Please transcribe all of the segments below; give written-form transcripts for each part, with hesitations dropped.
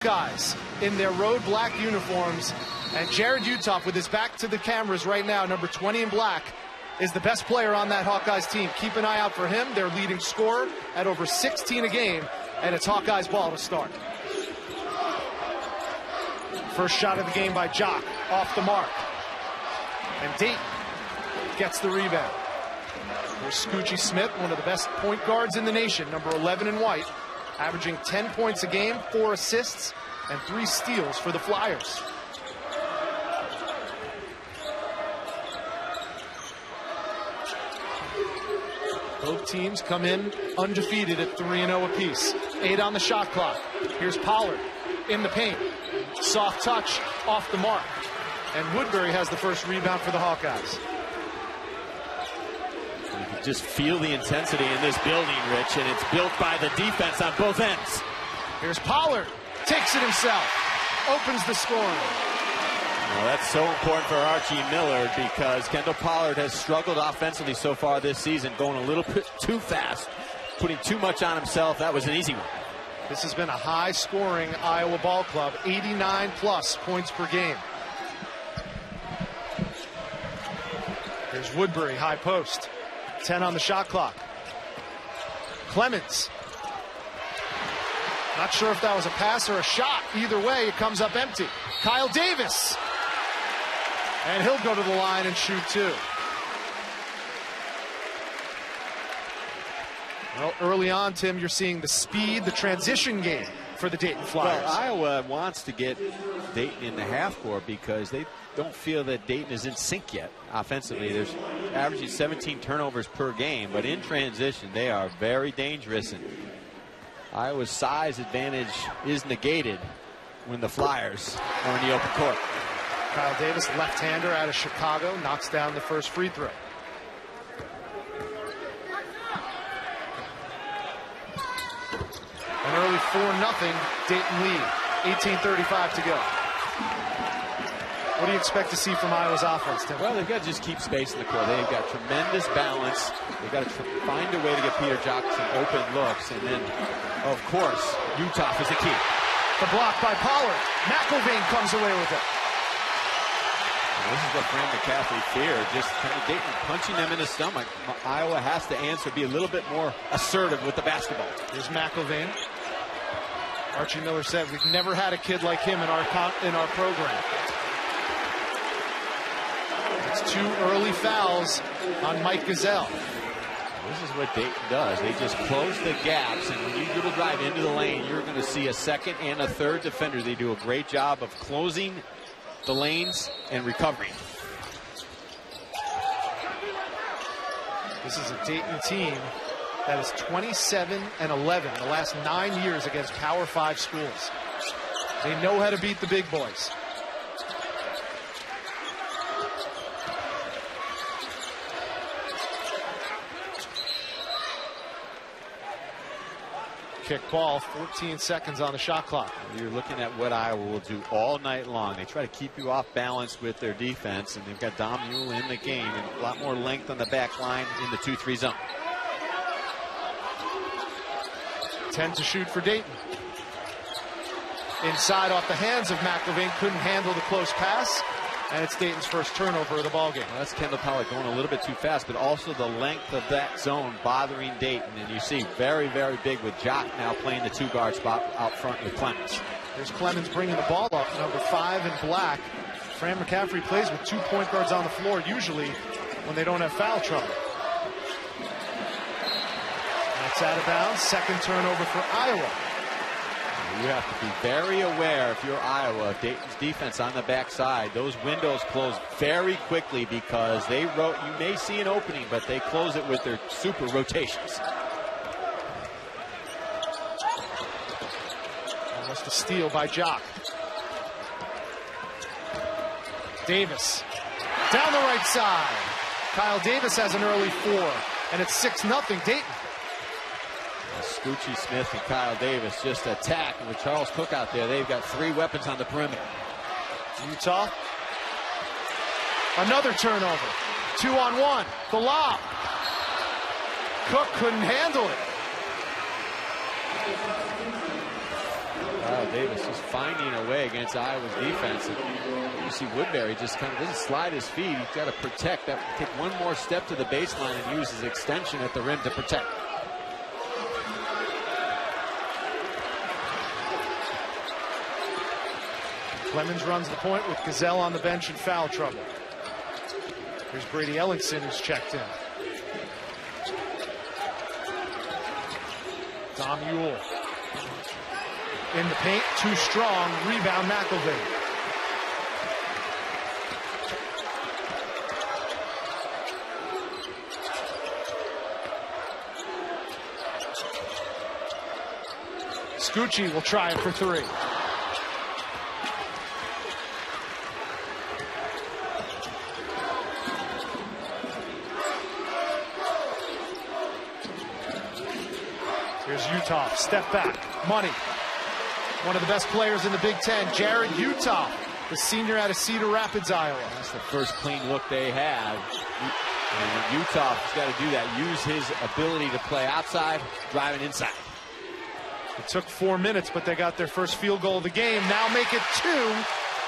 Hawkeyes in their road black uniforms. And Jared Uthoff, with his back to the cameras right now, number 20 in black, is the best player on that Hawkeyes team. Keep an eye out for him. Their leading scorer at over 16 a game, and it's Hawkeyes ball to start. First shot of the game by Jock, off the mark. And Dayton gets the rebound. Here's Scoochie Smith, one of the best point guards in the nation, number 11 in white, averaging 10 points a game, 4 assists, and 3 steals for the Flyers. Both teams come in undefeated at 3-0 apiece. 8 on the shot clock. Here's Pollard in the paint. Soft touch off the mark. And Woodbury has the first rebound for the Hawkeyes. You can just feel the intensity in this building, Rich, and it's built by the defense on both ends. Here's Pollard. Takes it himself. Opens the scoring. Well, that's so important for Archie Miller because Kendall Pollard has struggled offensively so far this season, going a little bit too fast, putting too much on himself. That was an easy one. This has been a high-scoring Iowa ball club, 89-plus points per game. Here's Woodbury, high post. 10 on the shot clock. Clemens. Not sure if that was a pass or a shot. Either way, it comes up empty. Kyle Davis. And he'll go to the line and shoot 2. Well, early on, Tim, you're seeing the speed, the transition game for the Dayton Flyers. Well, Iowa wants to get Dayton in the half court because they don't feel that Dayton is in sync yet offensively. There's averaging 17 turnovers per game, but in transition, they are very dangerous. And Iowa's size advantage is negated when the Flyers are in the open court. Kyle Davis, left-hander out of Chicago, knocks down the first free throw. An early 4-0 Dayton lead. 18:35 to go. What do you expect to see from Iowa's offense, Tim? Well, they've got to just keep space in the court. They've got tremendous balance. They've got to find a way to get Peter Jackson open looks. And then, of course, Uthoff is the key. The block by Pollard. McElvain comes away with it. This is what Fran McCaffrey feared, just kind of Dayton punching them in the stomach. Iowa has to answer, be a little bit more assertive with the basketball. Here's McElvain. Archie Miller said, we've never had a kid like him in our program. It's 2 early fouls on Mike Gazelle. This is what Dayton does. They just close the gaps, and when you dribble drive into the lane, you're going to see a second and a third defender. They do a great job of closing the lanes and recovering. This is a Dayton team that is 27-11 the last 9 years against Power 5 schools. They know how to beat the big boys. Kick ball, 14 seconds on the shot clock. You're looking at what Iowa will do all night long. They try to keep you off balance with their defense, and they've got Dom Mule in the game and a lot more length on the back line in the 2-3 zone. 10 to shoot for Dayton. Inside off the hands of McElvain, couldn't handle the close pass. And it's Dayton's first turnover of the ballgame. Well, that's Kendall Pollard going a little bit too fast, but also the length of that zone bothering Dayton. And you see very, very big with Jock now playing the 2-guard spot out front with Clemens. There's Clemens bringing the ball up, number 5 in black. Fran McCaffrey plays with 2 point guards on the floor, usually when they don't have foul trouble. That's out of bounds. Second turnover for Iowa. You have to be very aware if you're Iowa, Dayton's defense on the backside. Those windows close very quickly because they you may see an opening, but they close it with their super rotations. Almost a steal by Jock. Davis down the right side. Kyle Davis has an early 4, and it's 6-0 Dayton. Scoochie Smith and Kyle Davis just attack. And with Charles Cook out there, they've got 3 weapons on the perimeter. Utah. Another turnover. 2-on-1. The lob. Cook couldn't handle it. Davis just finding a way against Iowa's defense. And you see Woodbury just kind of doesn't slide his feet. He's got to protect that. Take one more step to the baseline and use his extension at the rim to protect. Clemens runs the point with Gazelle on the bench in foul trouble. Here's Brady Ellingson, who's checked in. Dom Ewell in the paint, too strong. Rebound, McElveen. Scucci will try it for three. Here's Utah, step back, money. One of the best players in the Big Ten, Jared Utah, the senior out of Cedar Rapids, Iowa. That's the first clean look they have. And Utah's got to do that. Use his ability to play outside, driving inside. It took 4 minutes, but they got their first field goal of the game. Now make it 2,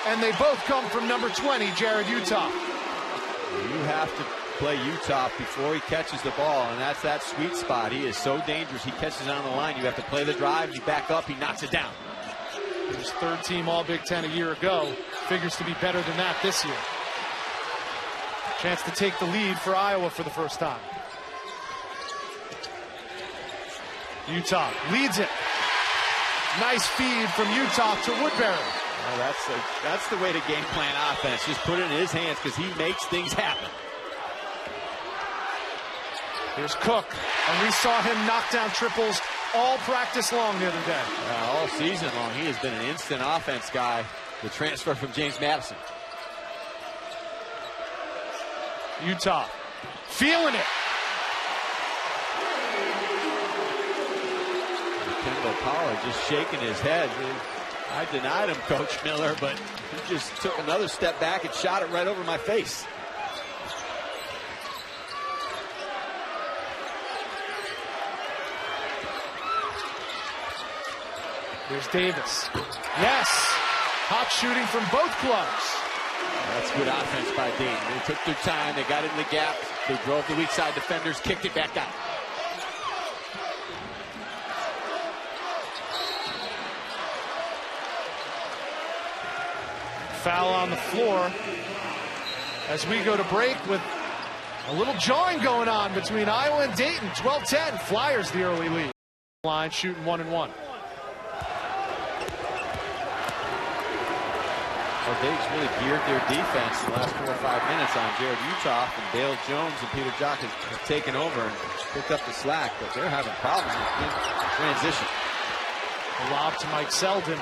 and they both come from number 20, Jared Utah. You have to play Utah before he catches the ball, and that's that sweet spot. He is so dangerous. He catches on the line. You have to play the drive. You back up. He knocks it down. He was third team All Big Ten a year ago. Figures to be better than that this year. Chance to take the lead for Iowa for the first time. Utah leads it. Nice feed from Utah to Woodbury. Well, that's the way to game plan offense. Just put it in his hands because he makes things happen. Here's Cook, and we saw him knock down triples all practice long the other day. All season long, he has been an instant offense guy. The transfer from James Madison. Utah feeling it. Kendall Pollard just shaking his head. I denied him, Coach Miller, but he just took another step back and shot it right over my face. There's Davis. Yes! Hot shooting from both clubs. That's good offense by Dayton. They took their time. They got in the gap. They drove the weak side defenders, kicked it back out. Foul on the floor as we go to break with a little jawing going on between Iowa and Dayton. 12-10. Flyers the early lead. Line shooting 1-1. Well, Dayton's really geared their defense the last 4 or 5 minutes on Jared Utah, and Dale Jones and Peter Jock have taken over and picked up the slack, but they're having problems with transition. A lob to Mike Selden.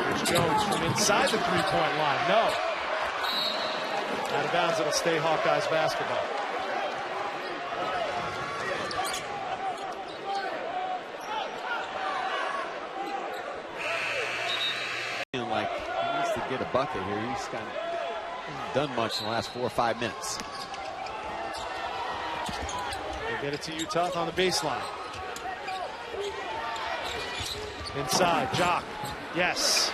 Here's Jones from inside the three-point line. No. Out of bounds, it'll stay Hawkeyes basketball. Like he needs to get a bucket here. He's kind of done much in the last 4 or 5 minutes. They get it to Utah on the baseline. Inside, Jock. Yes.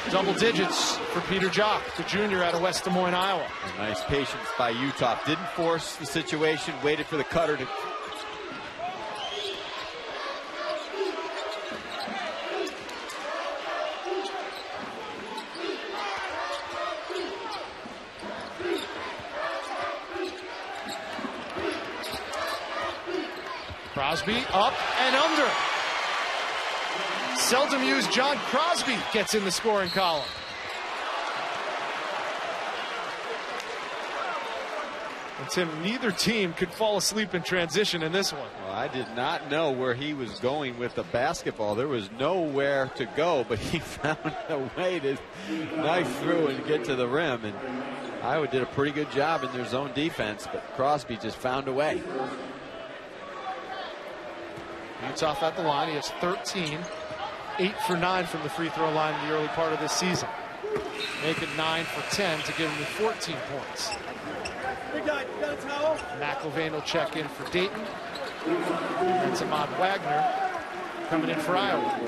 Double digits for Peter Jock, the junior out of West Des Moines, Iowa. A nice patience by Utah. Didn't force the situation, waited for the cutter to. Crosby up and under. Seldom used John Crosby gets in the scoring column. And Tim, neither team could fall asleep in transition in this one. Well, I did not know where he was going with the basketball. There was nowhere to go, but he found a way to knife through and get to the rim. And Iowa did a pretty good job in their zone defense, but Crosby just found a way. Utah at the line. He has 13, 8 for 9 from the free throw line in the early part of this season. Make it 9 for 10 to give him 14 points. Big guy, you got a towel? McIlvain will check in for Dayton. That's Ahmad Wagner coming in for Iowa.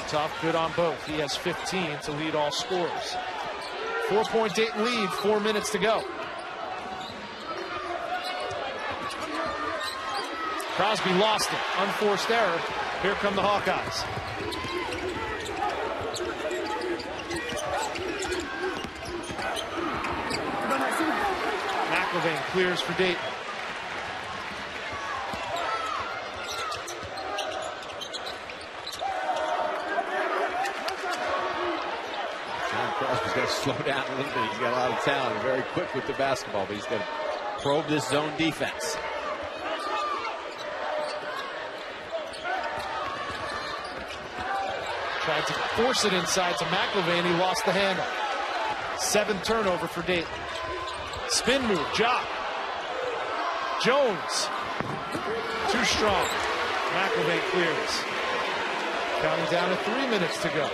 Tough, good on both. He has 15 to lead all scorers. 4-point Dayton lead, 4 minutes to go. Crosby lost it. Unforced error. Here come the Hawkeyes. McIlvain clears for Dayton. Crosby's got to slow down a little bit. He's got a lot of talent, very quick with the basketball, but he's got to probe this zone defense. Tried to force it inside to McIlvain. He lost the handle. 7th turnover for Dayton. Spin move, Jock. Jones. Too strong. McIlvain clears. Counting down to 3 minutes to go.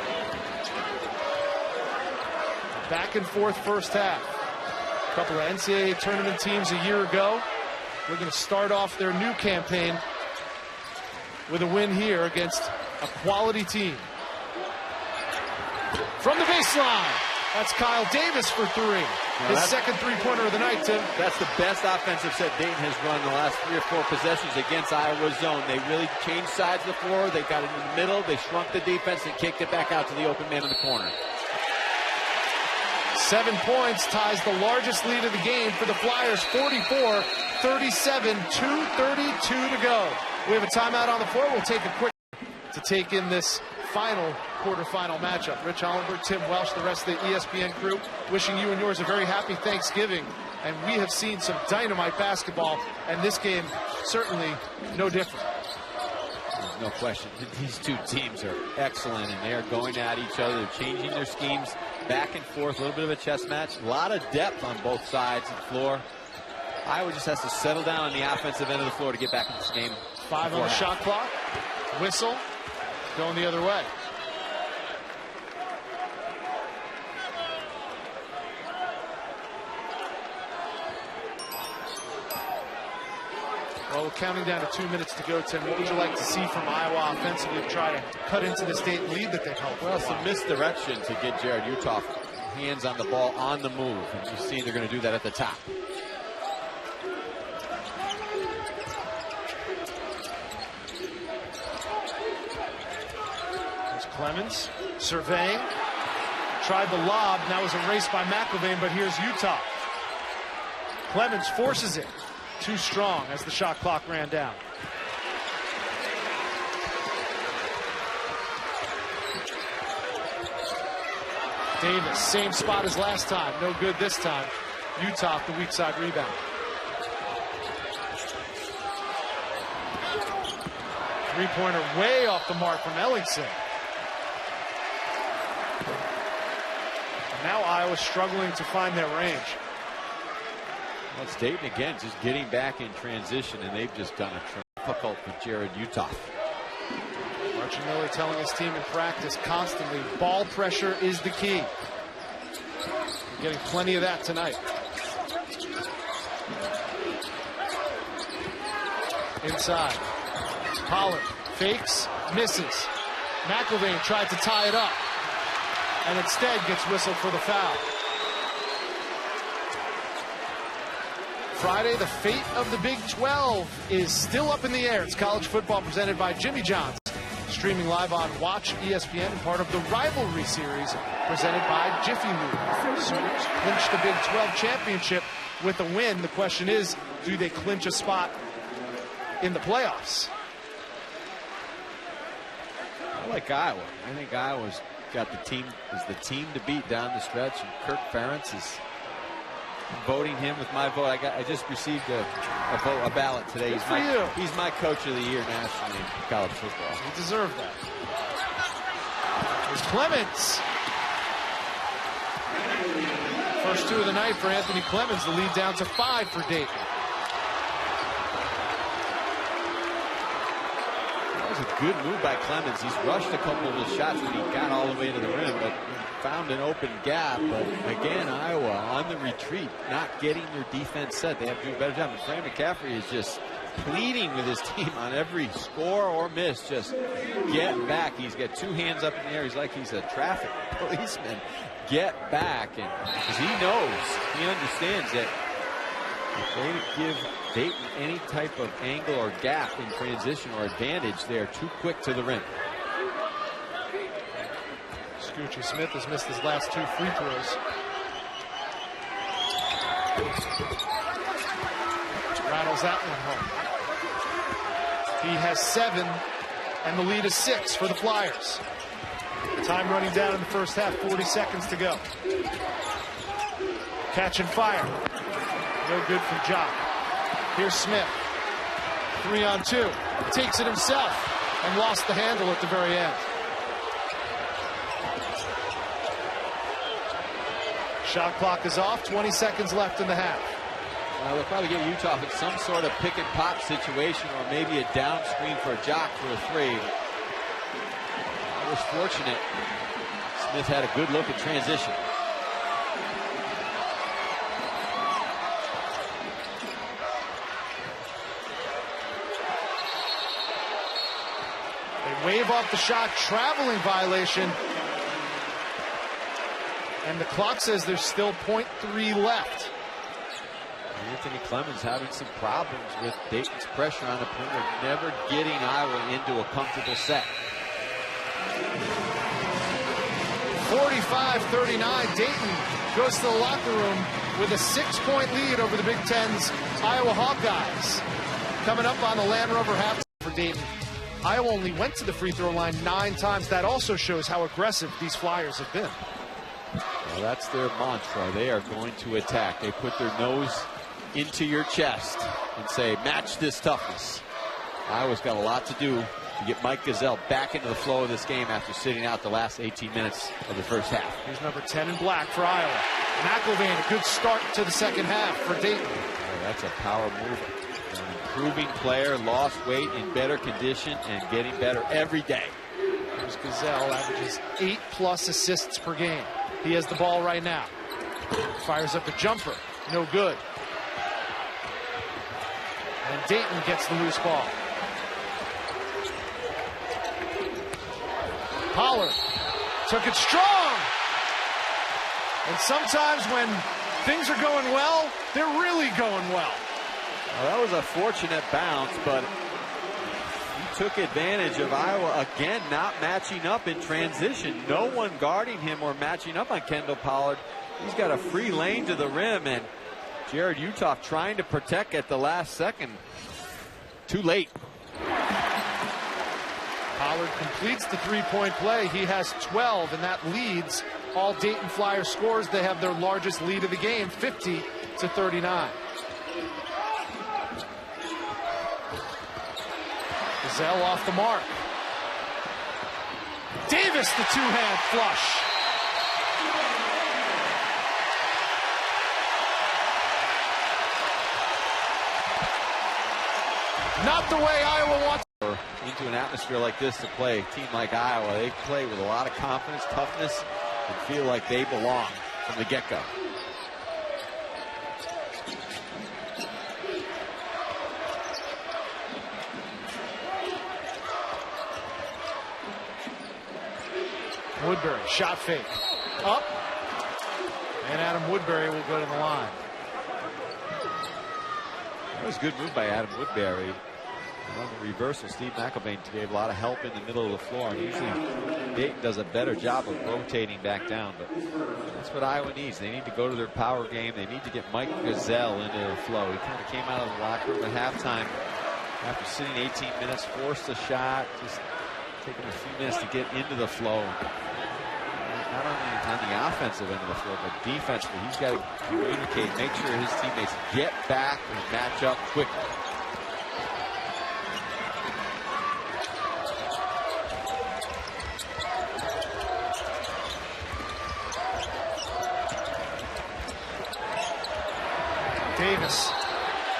Back and forth first half. A couple of NCAA tournament teams a year ago. We're going to start off their new campaign with a win here against a quality team. From the baseline, that's Kyle Davis for 3. His second three-pointer of the night, Tim. That's the best offensive set Dayton has run the last 3 or 4 possessions against Iowa's zone. They really changed sides of the floor. They got it in the middle. They shrunk the defense and kicked it back out to the open man in the corner. 7 points ties the largest lead of the game for the Flyers, 44-37, 2:32 to go. We have a timeout on the floor. We'll take a quick to take in this final quarterfinal matchup. Rich Hollenberg, Tim Welsh, the rest of the ESPN crew, wishing you and yours a very happy Thanksgiving. And we have seen some dynamite basketball, and this game certainly no different. There's no question. These two teams are excellent, and they're going at each other. They're changing their schemes back and forth. A little bit of a chess match. A lot of depth on both sides of the floor. Iowa just has to settle down on the offensive end of the floor to get back in this game. 5 on the shot clock. Whistle. Going the other way. Well, we're counting down to 2 minutes to go, Tim. What would you like to see from Iowa offensively to try to cut into the state lead that they've held? Well, some misdirection to get Jared Uthoff hands on the ball on the move. And you see they're going to do that at the top. There's Clemens surveying. Tried the lob. Now was erased by McIlvain, but here's Uthoff. Clemens forces it. Too strong as the shot clock ran down. Davis, same spot as last time. No good this time. Uthoff, the weak side rebound. Three-pointer way off the mark from Ellingson. And now Iowa's struggling to find their range. Well, it's Dayton again, just getting back in transition, and they've just done a difficult for Jared Uthoff. Archie Miller telling his team in practice constantly, ball pressure is the key. We're getting plenty of that tonight. Inside. Pollard fakes, misses. McIlvain tried to tie it up, and instead gets whistled for the foul. Friday, the fate of the Big 12 is still up in the air. It's college football presented by Jimmy John's. Streaming live on Watch ESPN, part of the Rivalry Series presented by Jiffy Lube. Sooners clinched the Big 12 championship with a win. The question is, do they clinch a spot in the playoffs? I like Iowa. I think Iowa's got the team, is the team to beat down the stretch, and Kirk Ferentz is voting him with my vote. I just received a ballot today. He's my coach of the year nationally in college football. He deserved that. Here's Clemens First 2 of the night for Anthony Clemens. The lead down to 5 for Dayton. That was a good move by Clemens. He's rushed a couple of his shots when he got all the way to the rim, but found an open gap. But again, Iowa on the retreat, not getting their defense set. They have to do a better job. And Fran McCaffrey is just pleading with his team on every score or miss. Just get back. He's got 2 hands up in the air. He's like he's a traffic policeman. Get back. And because he knows, he understands that if they give Dayton any type of angle or gap in transition or advantage, they're too quick to the rim. Scoochie Smith has missed his last 2 free throws. Rattles that one home. He has 7, and the lead is 6 for the Flyers. Time running down in the first half, 40 seconds to go. Catch and fire. No good from Jock. Here's Smith. 3 on 2. Takes it himself and lost the handle at the very end. Shot clock is off. 20 seconds left in the half. They'll probably get Utah in some sort of pick and pop situation, or maybe a down screen for Jock for a 3. I was fortunate. Smith had a good look at transition. They wave off the shot, traveling violation. And the clock says there's still 0.3 left. Anthony Clemens having some problems with Dayton's pressure on the perimeter, never getting Iowa into a comfortable set. 45-39, Dayton goes to the locker room with a 6-point lead over the Big Ten's Iowa Hawkeyes. Coming up on the Land Rover halftime for Dayton. Iowa only went to the free throw line 9 times. That also shows how aggressive these Flyers have been. Well, that's their mantra. They are going to attack. They put their nose into your chest and say, match this toughness. Iowa's got a lot to do to get Mike Gesell back into the flow of this game after sitting out the last 18 minutes of the first half. Here's number 10 in black for Iowa. McIlvain, a good start to the second half for Dayton. Oh, that's a power move. An improving player, lost weight, in better condition, and getting better every day. Here's Gesell, averages 8+ assists per game. He has the ball right now. Fires up a jumper. No good. And Dayton gets the loose ball. Pollard took it strong. And sometimes when things are going well, they're really going well. Well, that was a fortunate bounce, but he took advantage of Iowa again not matching up in transition. No one guarding him or matching up on Kendall Pollard. He's got a free lane to the rim, and Jared Utah trying to protect at the last second. Too late. Pollard completes the 3-point play. He has 12, and that leads all Dayton Flyers scores. They have their largest lead of the game, 50-39. Gesell off the mark. Davis, the 2-hand flush. Not the way Iowa wants. Into an atmosphere like this to play. A team like Iowa, they play with a lot of confidence, toughness, and feel like they belong from the get-go. Woodbury, shot fake. Up. And Adam Woodbury will go to the line. That was a good move by Adam Woodbury. On the reversal, Steve McIlvain gave a lot of help in the middle of the floor. And usually Dayton does a better job of rotating back down, but that's what Iowa needs. They need to go to their power game. They need to get Mike Gesell into the flow. He kind of came out of the locker room at halftime after sitting 18 minutes, forced a shot, just taking a few minutes to get into the flow. Not only on the offensive end of the floor, but defensively, he's got to communicate, make sure his teammates get back and match up quickly. Davis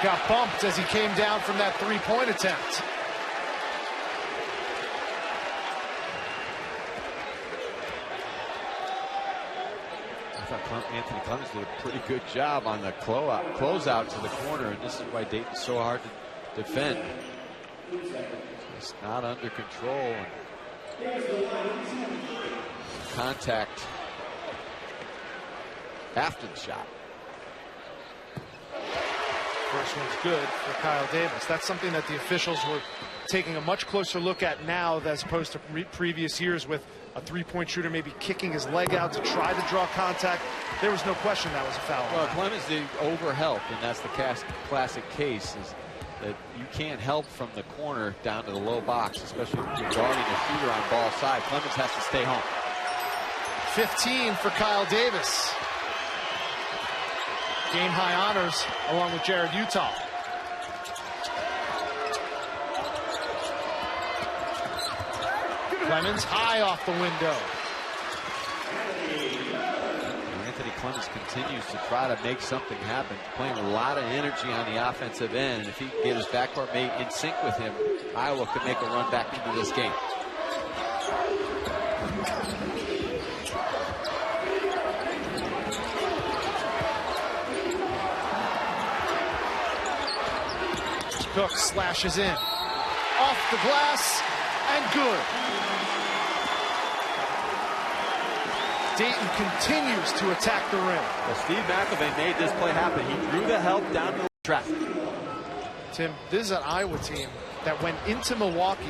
got bumped as he came down from that three-point attempt. I thought Anthony Clemens did a pretty good job on the closeout to the corner, and this is why Dayton's so hard to defend. It's not under control. And contact after the shot. First one's good for Kyle Davis. That's something that the officials were taking a much closer look at now as opposed to previous years, with a three-point shooter maybe kicking his leg out to try to draw contact. There was no question that was a foul. Well, Clemens did overhelp, and that's the classic case, is that you can't help from the corner down to the low box, especially if you're guarding a shooter on ball side. Clemens has to stay home. 15 for Kyle Davis. Game high honors along with Jared Utah. Clemens high off the window. Anthony Clemens continues to try to make something happen, playing a lot of energy on the offensive end. If he can get his backcourt mate in sync with him, Iowa could make a run back into this game. Cook slashes in. Off the glass and good. Dayton continues to attack the rim. Well, Steve McElvain made this play happen. He drew the help down to the track. Tim, this is an Iowa team that went into Milwaukee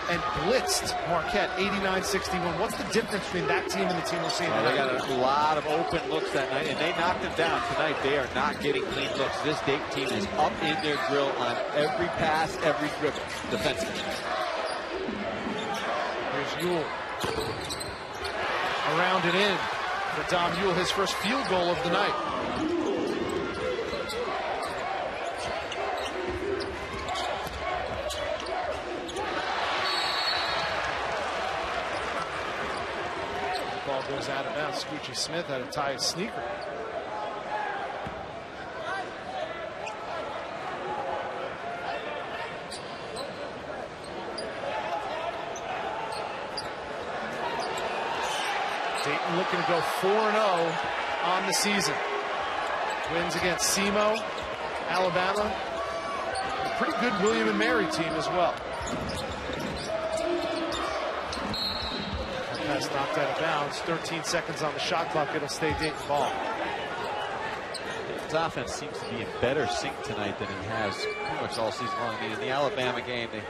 and blitzed Marquette 89-61. What's the difference between that team and the team we're seeing tonight? They got a lot of open looks that night, and they knocked them down. Tonight, they are not getting clean looks. This Dayton team is up in their drill on every pass, every dribble, defensively. Here's Ewell. Around and in for Dom Ewell, his first field goal of the night. Ball goes out of bounds. Scoochie Smith had to tie his sneaker. Dayton looking to go 4-0 on the season. Wins against SEMO, Alabama. A pretty good William and Mary team as well. Pass knocked out of bounds. 13 seconds on the shot clock. It'll stay Dayton ball. Dayton's offense seems to be in better sync tonight than it has pretty much all season long. I mean, in the Alabama game, they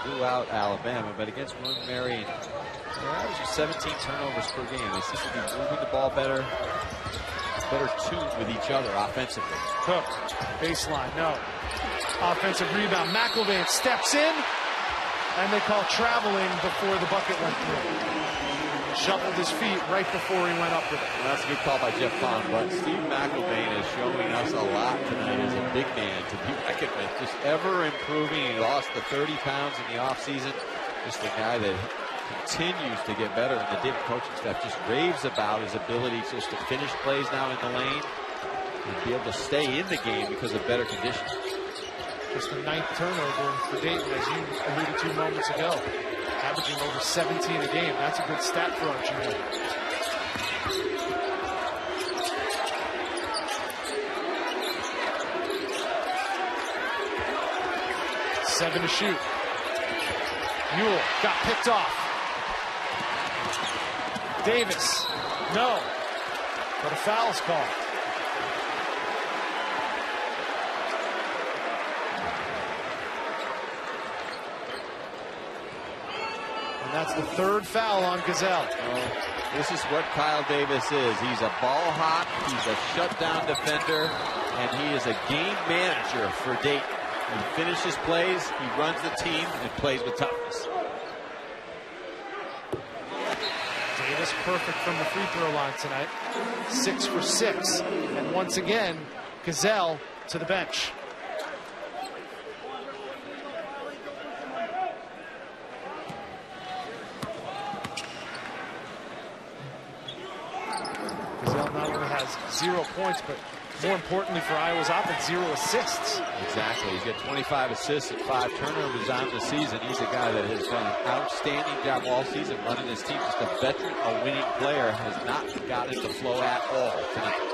blew out Alabama, but against William and Mary, they're averaging 17 turnovers per game. They seem to be moving the ball better tuned with each other offensively. Cook, baseline, no. Offensive rebound. McElvain steps in, and they call traveling before the bucket went through. Shuffled his feet right before he went up with it. Well, that's a good call by Jeff Fong, but Steve McElvain is showing us a lot tonight as a big man to be reckoned with. Just ever improving. He lost the 30 pounds in the offseason. Just a guy that continues to get better, and the Dayton coaching staff just raves about his ability just to finish plays now in the lane and be able to stay in the game because of better conditions. Just the 9th turnover for Dayton, as you alluded to moments ago. Averaging over 17 a game. That's a good stat for our junior. Seven to shoot. Ewell got picked off. Davis, no, but a foul's called. And that's the 3rd foul on Gazelle. This is what Kyle Davis is. He's a ball hawk, he's a shutdown defender, and he is a game manager for Dayton. He finishes plays, he runs the team, and plays with toughness. Davis perfect from the free throw line tonight. 6 for 6. And once again, Gazelle to the bench. Gazelle not only has 0 points, but more importantly for Iowa's offense, 0 assists. Exactly. He's got 25 assists and 5 turnovers on the season. He's a guy that has done an outstanding job all season running his team. Just a veteran, a winning player, has not gotten the flow at all tonight.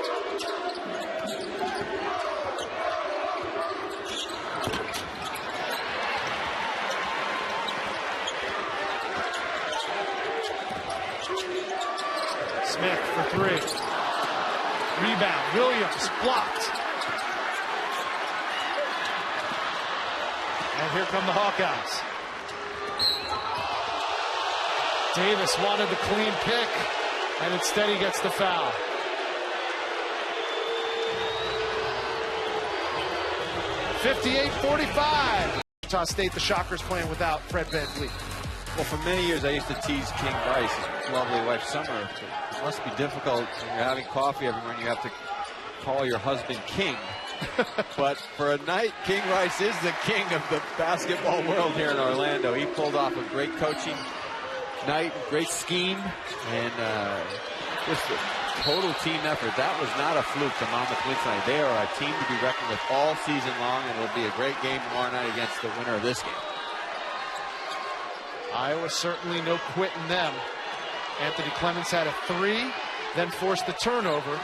Smith for 3. Rebound, Williams, blocked. And here come the Hawkeyes. Davis wanted the clean pick, and instead he gets the foul. (58-45). Utah State, the Shockers playing without Fred VanVleet. Well, for many years I used to tease King Rice, his lovely wife Summer. It must be difficult when you're having coffee every morning. You have to call your husband King. But for a night, King Rice is the king of the basketball world here in Orlando. He pulled off a great coaching night, great scheme, and just a total team effort. That was not a fluke from Monmouth Twins tonight. They are a team to be reckoned with all season long, and it'll be a great game tomorrow night against the winner of this game. Iowa certainly no quitting them. Anthony Clements had a 3, then forced the turnover.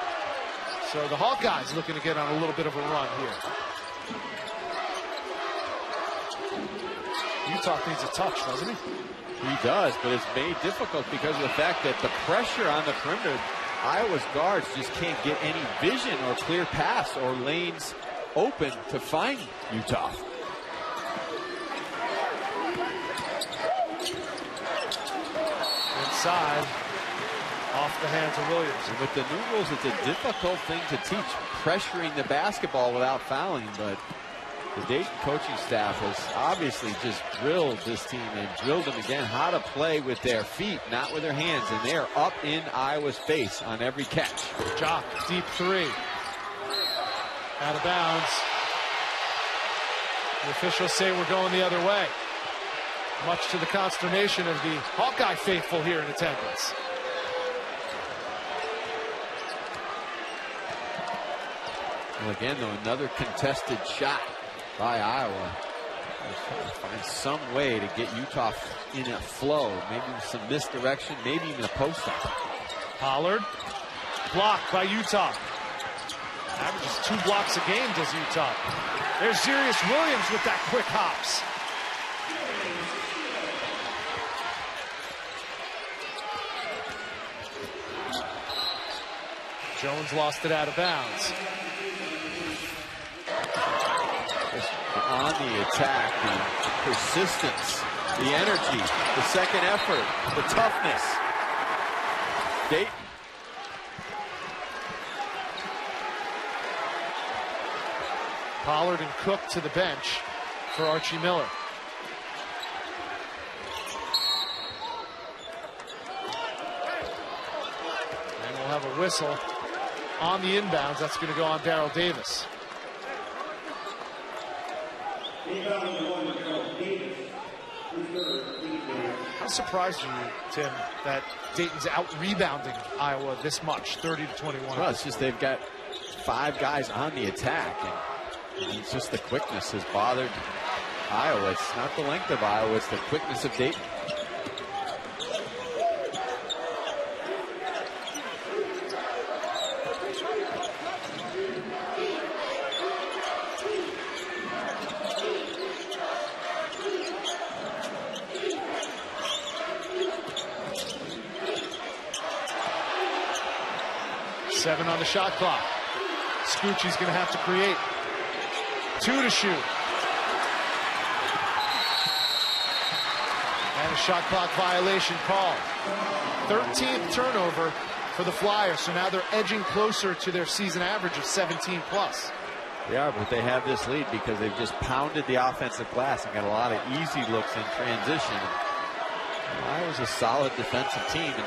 So the Hawkeyes looking to get on a little bit of a run here. Utah needs a touch, doesn't he? He does, but it's made difficult because of the fact that the pressure on the perimeter, Iowa's guards just can't get any vision or clear pass or lanes open to find Utah. Inside, off the hands of Williams. And with the new rules, it's a difficult thing to teach, pressuring the basketball without fouling, but the Dayton coaching staff has obviously just drilled this team and drilled them again how to play with their feet, not with their hands, and they are up in Iowa's face on every catch. Jock, deep 3. Out of bounds. The officials say we're going the other way, much to the consternation of the Hawkeye faithful here in attendance. Well, again, though, another contested shot by Iowa. Trying to find some way to get Utah in a flow, maybe with some misdirection, maybe even a post-up. Pollard, blocked by Utah. Averages 2 blocks a game, does Utah. There's Zarius Williams with that quick hops. Jones lost it out of bounds. On the attack, the persistence, the energy, the second effort, the toughness. Dayton. Pollard and Cook to the bench for Archie Miller. And we'll have a whistle on the inbounds. That's going to go on Darrell Davis. How surprised are you, Tim, that Dayton's out-rebounding Iowa this much, 30-21? Well, it's just they've got 5 guys on the attack, and it's just the quickness has bothered Iowa. It's not the length of Iowa, it's the quickness of Dayton. Seven on the shot clock. Scucci's going to have to create. 2 to shoot. And a shot clock violation called. 13th turnover for the Flyers, so now they're edging closer to their season average of 17 plus. They are, but they have this lead because they've just pounded the offensive glass and got a lot of easy looks in transition. Iowa's a solid defensive team, and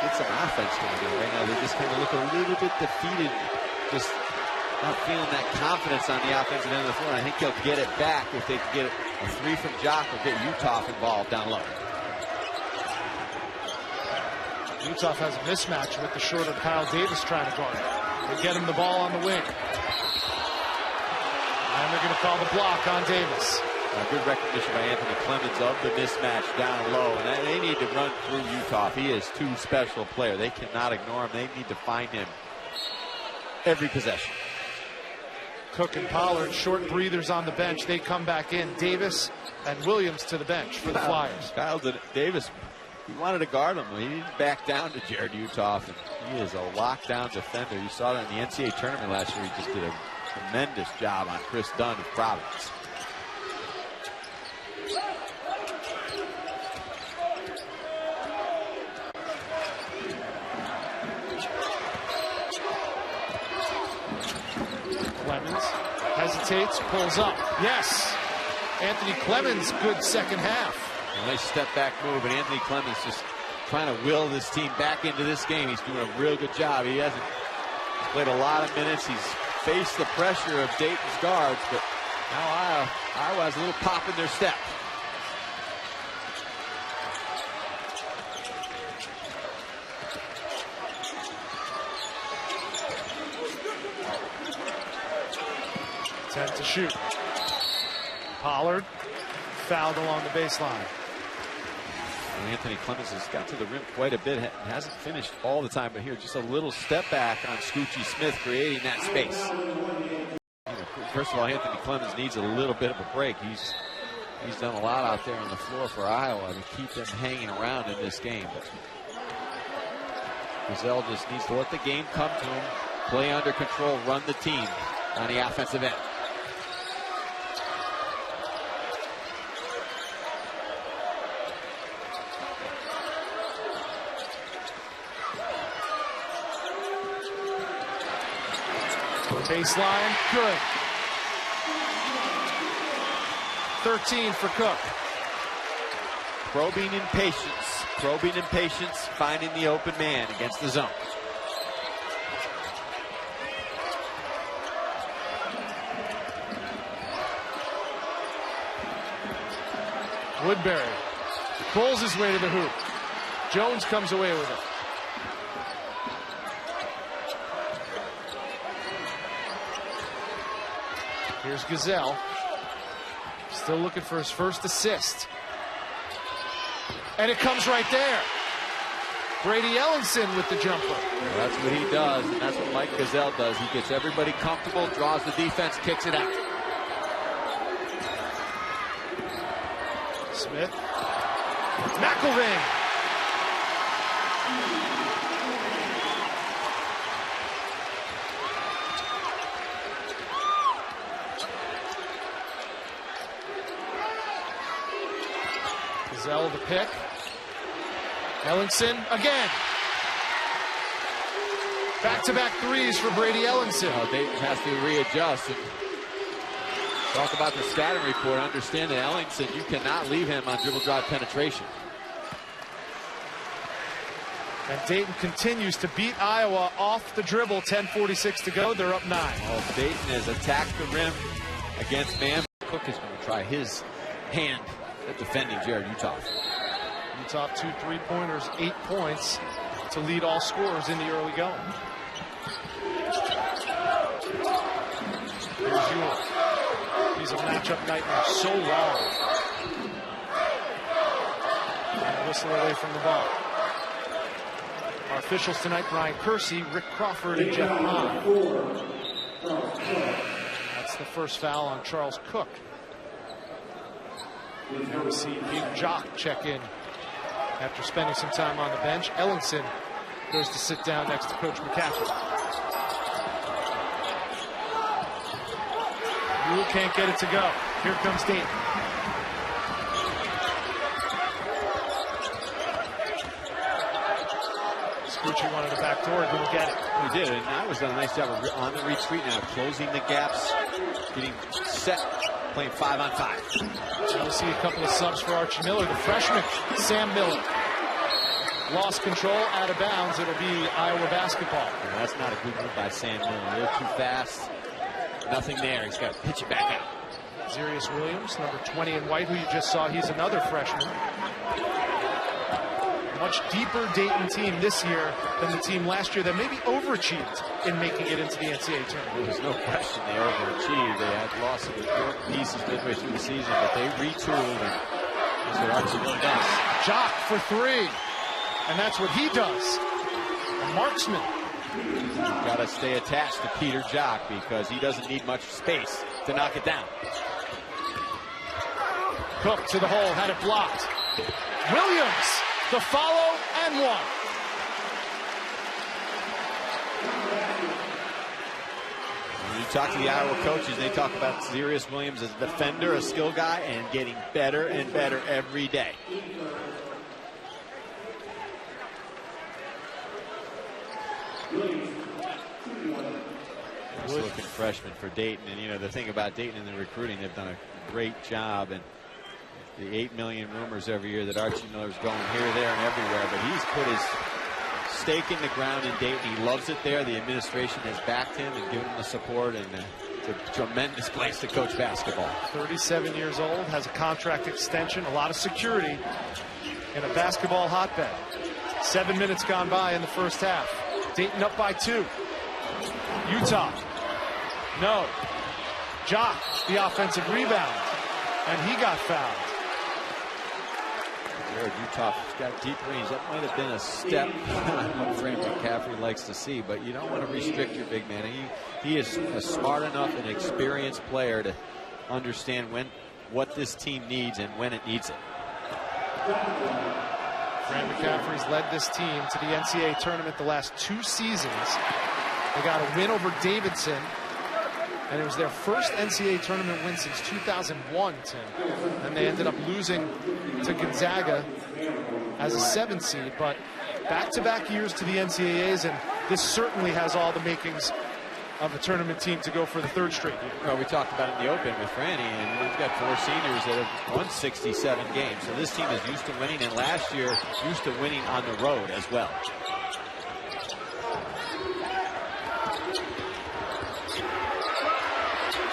get some offense going on right now. They just kind of look a little bit defeated, just not feeling that confidence on the offensive end of the floor. And I think they'll get it back if they can get a 3 from Jock or get Utah involved down low. Utah has a mismatch with the shorter Kyle Davis trying to guard. They get him the ball on the wing. And they're going to call the block on Davis. Good recognition by Anthony Clemens of the mismatch down low. And they need to run through Utah. He is too special a player. They cannot ignore him. They need to find him every possession. Cook and Pollard, short breathers on the bench. They come back in. Davis and Williams to the bench for the Flyers. Kyle Davis, he wanted to guard him. He didn't back down to Jared Uthoff. And he is a lockdown defender. You saw that in the NCAA tournament last year. He just did a tremendous job on Chris Dunn of Providence. Clemens hesitates, pulls up. Yes. Anthony Clemens, good second half. A nice step back move, and Anthony Clemens just trying to will this team back into this game. He's doing a real good job. He hasn't played a lot of minutes. He's faced the pressure of Dayton's guards, but now Iowa has a little pop in their step. To shoot. Pollard fouled along the baseline. Anthony Clemens has got to the rim quite a bit. Hasn't finished all the time, but here just a little step back on Scoochie Smith, creating that space. First of all, Anthony Clemens needs a little bit of a break. He's done a lot out there on the floor for Iowa to keep them hanging around in this game. But Gazelle just needs to let the game come to him, play under control, run the team on the offensive end. Baseline, good. 13 for Cook. Probing in patience, finding the open man against the zone. Woodbury pulls his way to the hoop. Jones comes away with it. Here's Gazelle. Still looking for his first assist. And it comes right there. Brady Ellenson with the jumper. Well, that's what he does, and that's what Mike Gazelle does. He gets everybody comfortable, draws the defense, kicks it out. Smith. McElvain. Gazelle the pick. Ellenson again. Back-to-back threes for Brady Ellenson. Dayton has to readjust. And talk about the scouting report. Understand that Ellenson, you cannot leave him on dribble drive penetration. And Dayton continues to beat Iowa off the dribble. 10:46 to go. They're up 9. Well, Dayton has attacked the rim against man. Cook is going to try his hand at defending Jared Uthoff. Uthoff 2 3-pointers, 8 points to lead all scorers in the early going. Here's Ewell. He's a matchup nightmare. So long. And a whistle away from the ball. Our officials tonight: Brian Kersey, Rick Crawford, and Jeff Hahn. That's the first foul on Charles Cook. Now we see Pete Jock check in after spending some time on the bench. Ellenson goes to sit down next to Coach McCaffrey. Ewell can't get it to go. Here comes Dayton. Scoochie wanted a back door, didn't get it. He did, and Iowa's done a nice job of on the retreat now, closing the gaps, getting set, playing 5-on-5. Now we see a couple of subs for Archie Miller. The freshman, Sam Miller, lost control, out of bounds. It'll be Iowa basketball. Yeah, that's not a good move by Sam Miller. A little too fast. Nothing there. He's got to pitch it back out. Zarius Williams, number 20 in white, who you just saw. He's another freshman. Much deeper Dayton team this year than the team last year that maybe overachieved in making it into the NCAA tournament. There's no question they overachieved. They had lost some important pieces midway through the season, but they retooled, and that's what Archie Miller does. Jock for three, and that's what he does. A marksman. You've got to stay attached to Peter Jock because he doesn't need much space to knock it down. Cook to the hole, had it blocked. Williams, the follow and one. When you talk to the Iowa coaches, they talk about Sirius Williams as a defender, a skill guy, and getting better and better every day. Nice looking freshman for Dayton, and you know the thing about Dayton in the recruiting, they've done a great job, and the 8 million rumors every year that Archie Miller's going here, there, and everywhere, but he's put his stake in the ground in Dayton. He loves it there. The administration has backed him and given him the support, and it's a tremendous place to coach basketball. 37 years old, has a contract extension, a lot of security in a basketball hotbed. 7 minutes gone by in the first half. Dayton up by 2. Utah, no. Jock, the offensive rebound, and he got fouled. Utah's got deep range. That might have been a step what Fran McCaffrey likes to see, but you don't want to restrict your big man. He is a smart enough and experienced player to understand what this team needs and when it needs it. Fran McCaffrey's led this team to the NCAA tournament the last 2 seasons. They got a win over Davidson, and it was their first NCAA tournament win since 2001, Tim. And they ended up losing to Gonzaga as a 7th seed, but back-to-back years to the NCAAs, and this certainly has all the makings of a tournament team to go for the 3rd straight year. Well, we talked about it in the open with Franny, and we've got 4 seniors that have won 67 games. So this team is used to winning, and last year used to winning on the road as well.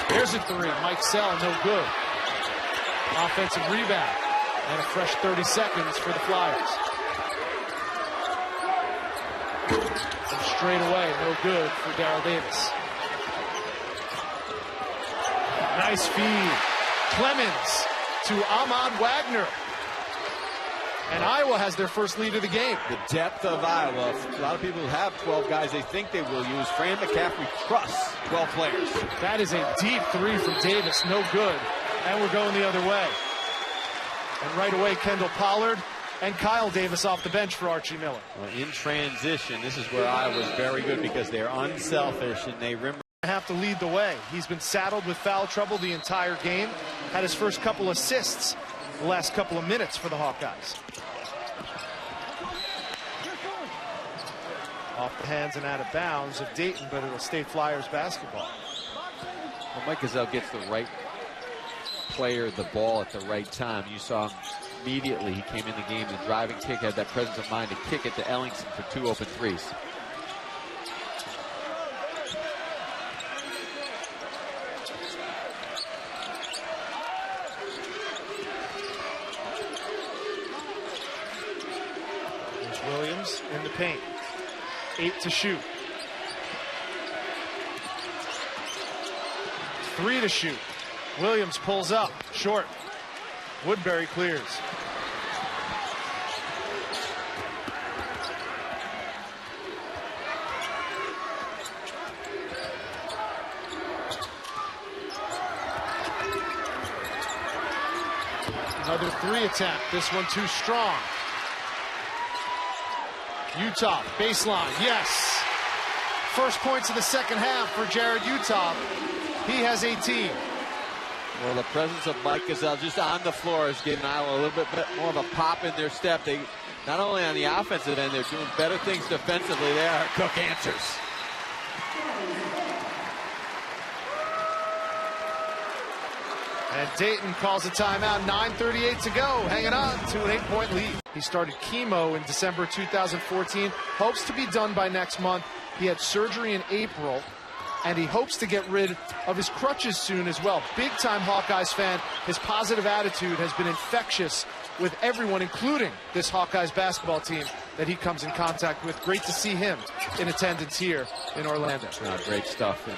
There's a 3. Mike Sell, no good. Offensive rebound. And a fresh 30 seconds for the Flyers. And straight away, no good for Darrell Davis. Nice feed. Clemens to Ahmad Wagner. And Iowa has their first lead of the game. The depth of Iowa. A lot of people have 12 guys they think they will use. Fran McCaffrey trusts 12 players. That is a deep 3 from Davis. No good. And we're going the other way. And right away, Kendall Pollard and Kyle Davis off the bench for Archie Miller. Well, in transition, this is where Iowa's very good because they're unselfish and they have to lead the way. He's been saddled with foul trouble the entire game. Had his first couple assists the last couple of minutes for the Hawkeyes. Off the hands and out of bounds of Dayton, but it'll stay Flyers basketball. Well, Mike Gazelle gets the right player the ball at the right time. You saw him immediately. He came in the game, the driving kick, had that presence of mind to kick it to Ellingson for 2 open threes. There's Williams in the paint. 8 to shoot. 3 to shoot. Williams pulls up, short. Woodbury clears. Another 3 attempt. This one too strong. Utah, baseline, yes. First points of the second half for Jared Utah. He has 18. Well, the presence of Mike Gazelle just on the floor is giving Iowa a little bit more of a pop in their step. They, not only on the offensive end, they're doing better things defensively there. Cook answers. And Dayton calls a timeout, 9:38 to go, hanging on to an 8-point lead. He started chemo in December 2014, hopes to be done by next month. He had surgery in April, and he hopes to get rid of his crutches soon as well. Big-time Hawkeyes fan. His positive attitude has been infectious with everyone, including this Hawkeyes basketball team that he comes in contact with. Great to see him in attendance here in Orlando. Great stuff. And,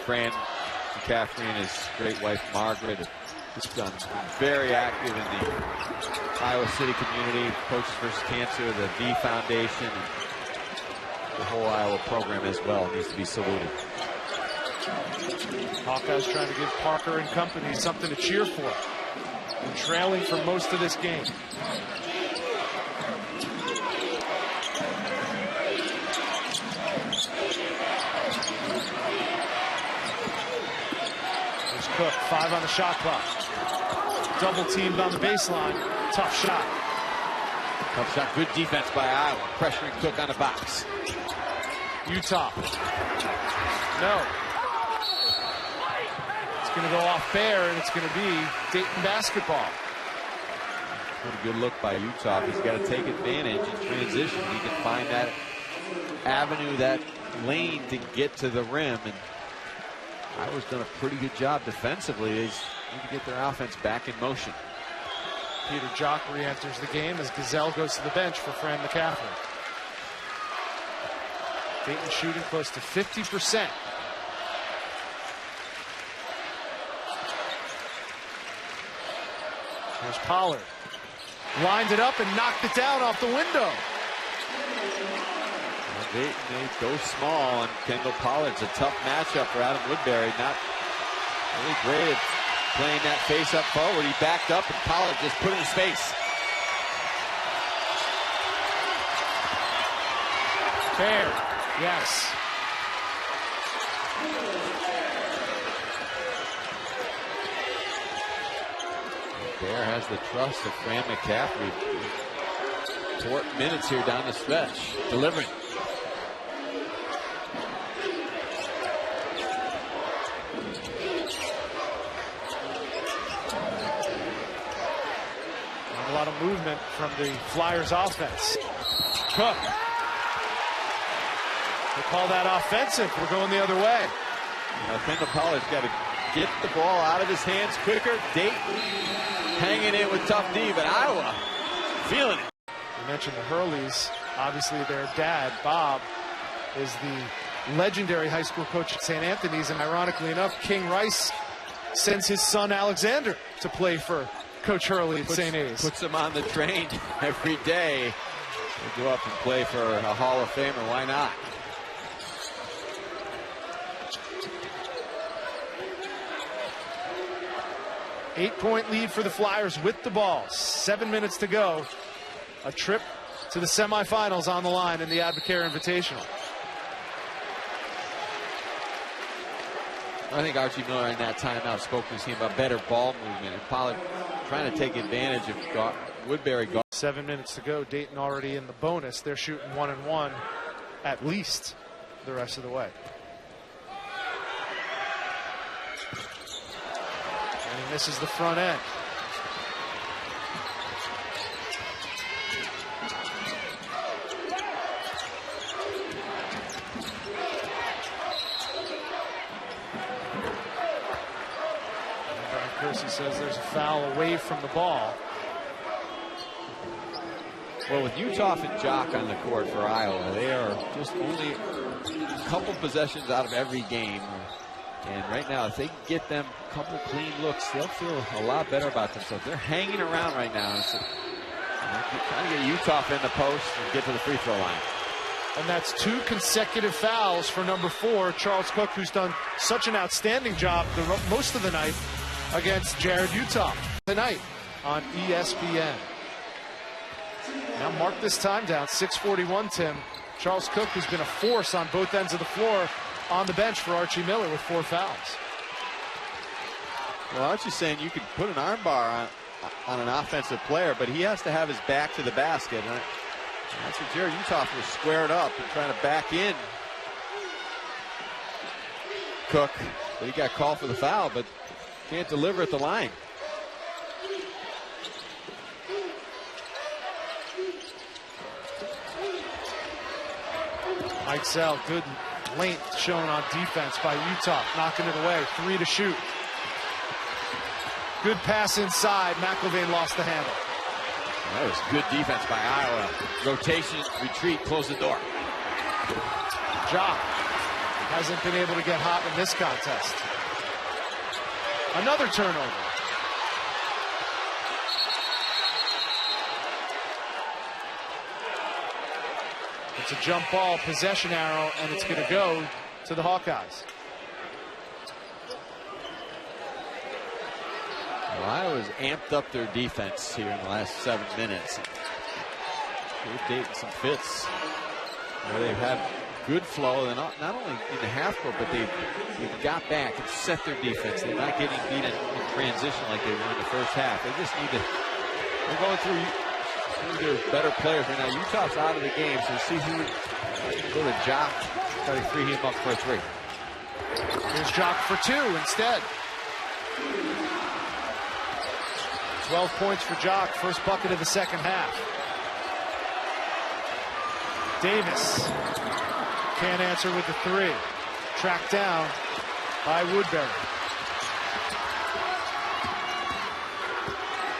Fran McCaffrey and his great wife, Margaret, have just been very active in the Iowa City community. Coaches vs. Cancer, the V Foundation, and the whole Iowa program as well needs to be saluted. Hawkeyes trying to give Parker and company something to cheer for. And trailing for most of this game. There's Cook, 5 on the shot clock. Double teamed on the baseline. Tough shot. Tough shot. Good defense by Iowa. Pressuring Cook on the box. Utah. No. It's going to go off fair, and it's going to be Dayton basketball. What a good look by Utah. He's got to take advantage in transition. He can find that avenue, that lane to get to the rim. And Iowa's done a pretty good job defensively. They need to get their offense back in motion. Peter Jock re-enters the game as Gazelle goes to the bench for Fran McCaffrey. Dayton shooting close to 50%. There's Pollard. Lined it up and knocked it down off the window. They go small, and Kendall Pollard's a tough matchup for Adam Woodbury. Not really great at playing that face up forward. He backed up, and Pollard just put it in his face. Fair. Yes. Bear has the trust of Fran McCaffrey. 4 minutes here down the stretch. Delivering. Not a lot of movement from the Flyers offense. Cook. They call that offensive. We're going the other way. Kendall Pollard's got to get the ball out of his hands quicker. Dayton hanging in with tough D, but Iowa feeling it. You mentioned the Hurleys. Obviously, their dad, Bob, is the legendary high school coach at St. Anthony's, and ironically enough, King Rice sends his son Alexander to play for Coach Hurley at St. A's. Puts him on the train every day. They go up and play for a Hall of Famer. Why not? Eight-point lead for the Flyers with the ball. 7 minutes to go. A trip to the semifinals on the line in the Advocare Invitational. I think Archie Miller in that timeout spoke to his team about better ball movement, and Pollard trying to take advantage of Woodbury. 7 minutes to go. Dayton already in the bonus. They're shooting 1-1 at least the rest of the way. And he misses the front end. Kersey says there's a foul away from the ball. Well, with Utah and Jock on the court for Iowa, they are just only a couple possessions out of every game. And right now, if they can get them a couple clean looks, they'll feel a lot better about themselves. They're hanging around right now. So, trying to get Utah in the post and get to the free throw line. And that's 2 consecutive fouls for number 4, Charles Cook, who's done such an outstanding job most of the night against Jared Utah tonight on ESPN. Now mark this time down, 6:41, Tim. Charles Cook, who's been a force on both ends of the floor, on the bench for Archie Miller with 4 fouls. Well, Archie's saying you could put an arm bar on an offensive player, but he has to have his back to the basket. And that's what Jared Utah was squared up and trying to back in Cook. But he got called for the foul, but can't deliver at the line. Mike Zell, good length shown on defense by Utah, knocking it away. 3 to shoot. Good pass inside. McIlvain lost the handle. That was good defense by Iowa. Rotation, retreat, close the door. Jock hasn't been able to get hot in this contest. Another turnover. It's a jump ball, possession arrow, and it's going to go to the Hawkeyes. Well, Iowa's amped up their defense here in the last 7 minutes. Gave Dayton some fits where they've had good flow. They're not only in the half court, but they've got back and set their defense. They're not getting beat in transition like they were in the first half. They just need to. They're going through their better players right now. Utah's out of the game, so see who go to Jock. Try to free him up for a three. Here's Jock for two instead. 12 points for Jock, first bucket of the second half. Davis can't answer with the three. Tracked down by Woodbury.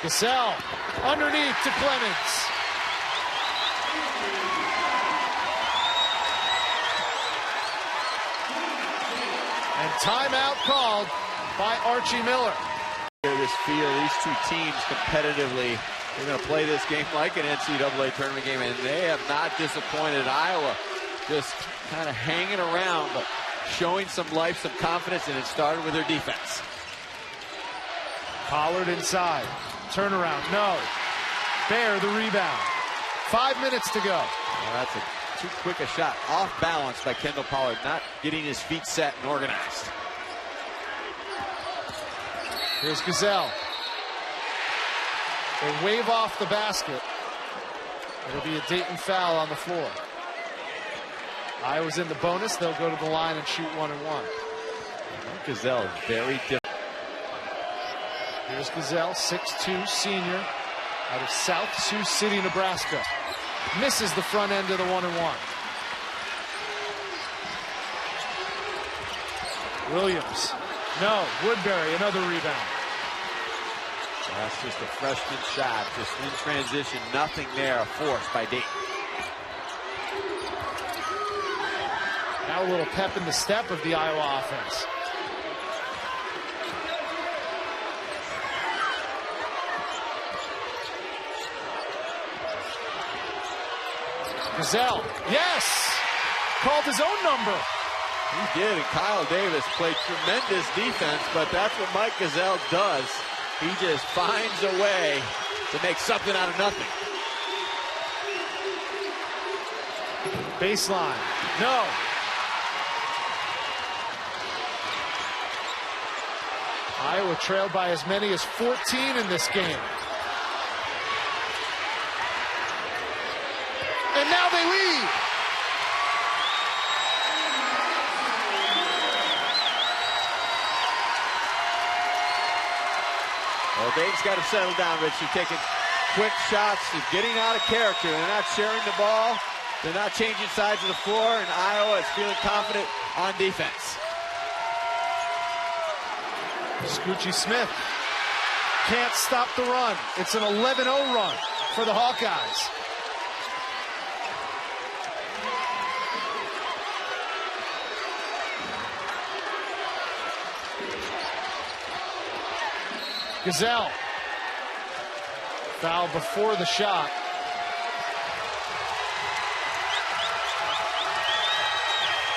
Gasell underneath to Clemens. And timeout called by Archie Miller. This feel, these two teams competitively, they're going to play this game like an NCAA tournament game, and they have not disappointed. Iowa just kind of hanging around, but showing some life, some confidence, and it started with their defense. Pollard inside. Turnaround, no. Bear the rebound. 5 minutes to go. Well, that's too quick a shot. Off balance by Kendall Pollard, not getting his feet set and organized. Here's Gasell. They wave off the basket. It'll be a Dayton foul on the floor. Iowa's in the bonus. They'll go to the line and shoot 1 and 1. Gasell is very different. Here's Gasell, 6'2", senior, out of South Sioux City, Nebraska. Misses the front end of the 1 and 1. Williams. No. Woodbury, another rebound. That's just a freshman shot, just in transition, nothing there, a force by Dayton. Now a little pep in the step of the Iowa offense. Gasell, yes! Called his own number. He did, and Kyle Davis played tremendous defense, but that's what Mike Gasell does. He just finds a way to make something out of nothing. Baseline, no. Iowa trailed by as many as 14 in this game. And now they lead. Well, Dayton's got to settle down, Rich. They're taking quick shots. They're getting out of character. They're not sharing the ball. They're not changing sides of the floor, and Iowa is feeling confident on defense. Scoochie Smith can't stop the run. It's an 11-0 run for the Hawkeyes. Gasell. Foul before the shot.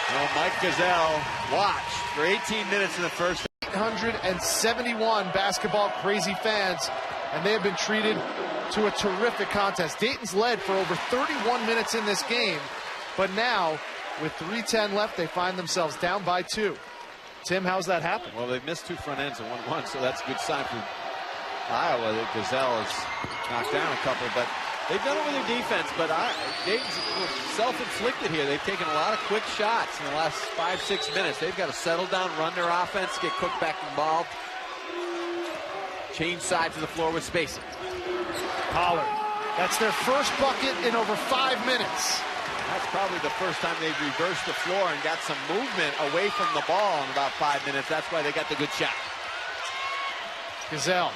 Well, Mike Gasell watched for 18 minutes in the first. 871 basketball crazy fans, and they have been treated to a terrific contest. Dayton's led for over 31 minutes in this game, but now with 3:10 left, they find themselves down by 2. Tim, how's that happen? Well, they've missed 2 front ends and 1-1, so that's a good sign for Iowa that Gasell has knocked down a couple, but they've done it with their defense, but Dayton's self-inflicted here. They've taken a lot of quick shots in the last 5-6 minutes. They've got to settle down, run their offense, get Cook back involved, change sides of the floor with spacing. Pollard. That's their first bucket in over 5 minutes. That's probably the first time they've reversed the floor and got some movement away from the ball in about 5 minutes. That's why they got the good shot. Gasell.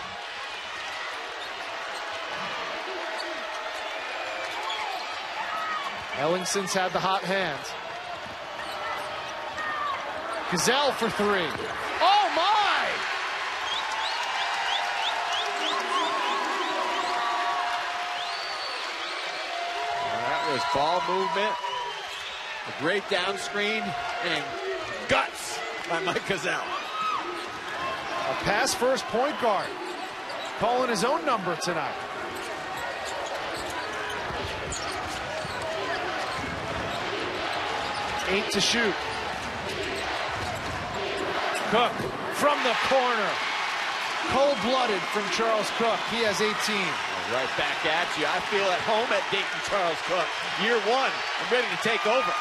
Ellingson's had the hot hand. Gazelle for three. Oh my! That was ball movement, a great down screen, and guts by Mike Gazelle. A pass first point guard. Calling his own number tonight. Eight to shoot. Cook from the corner. Cold-blooded from Charles Cook. He has 18. Right back at you. I feel at home at Dayton, Charles Cook. Year one. I'm ready to take over.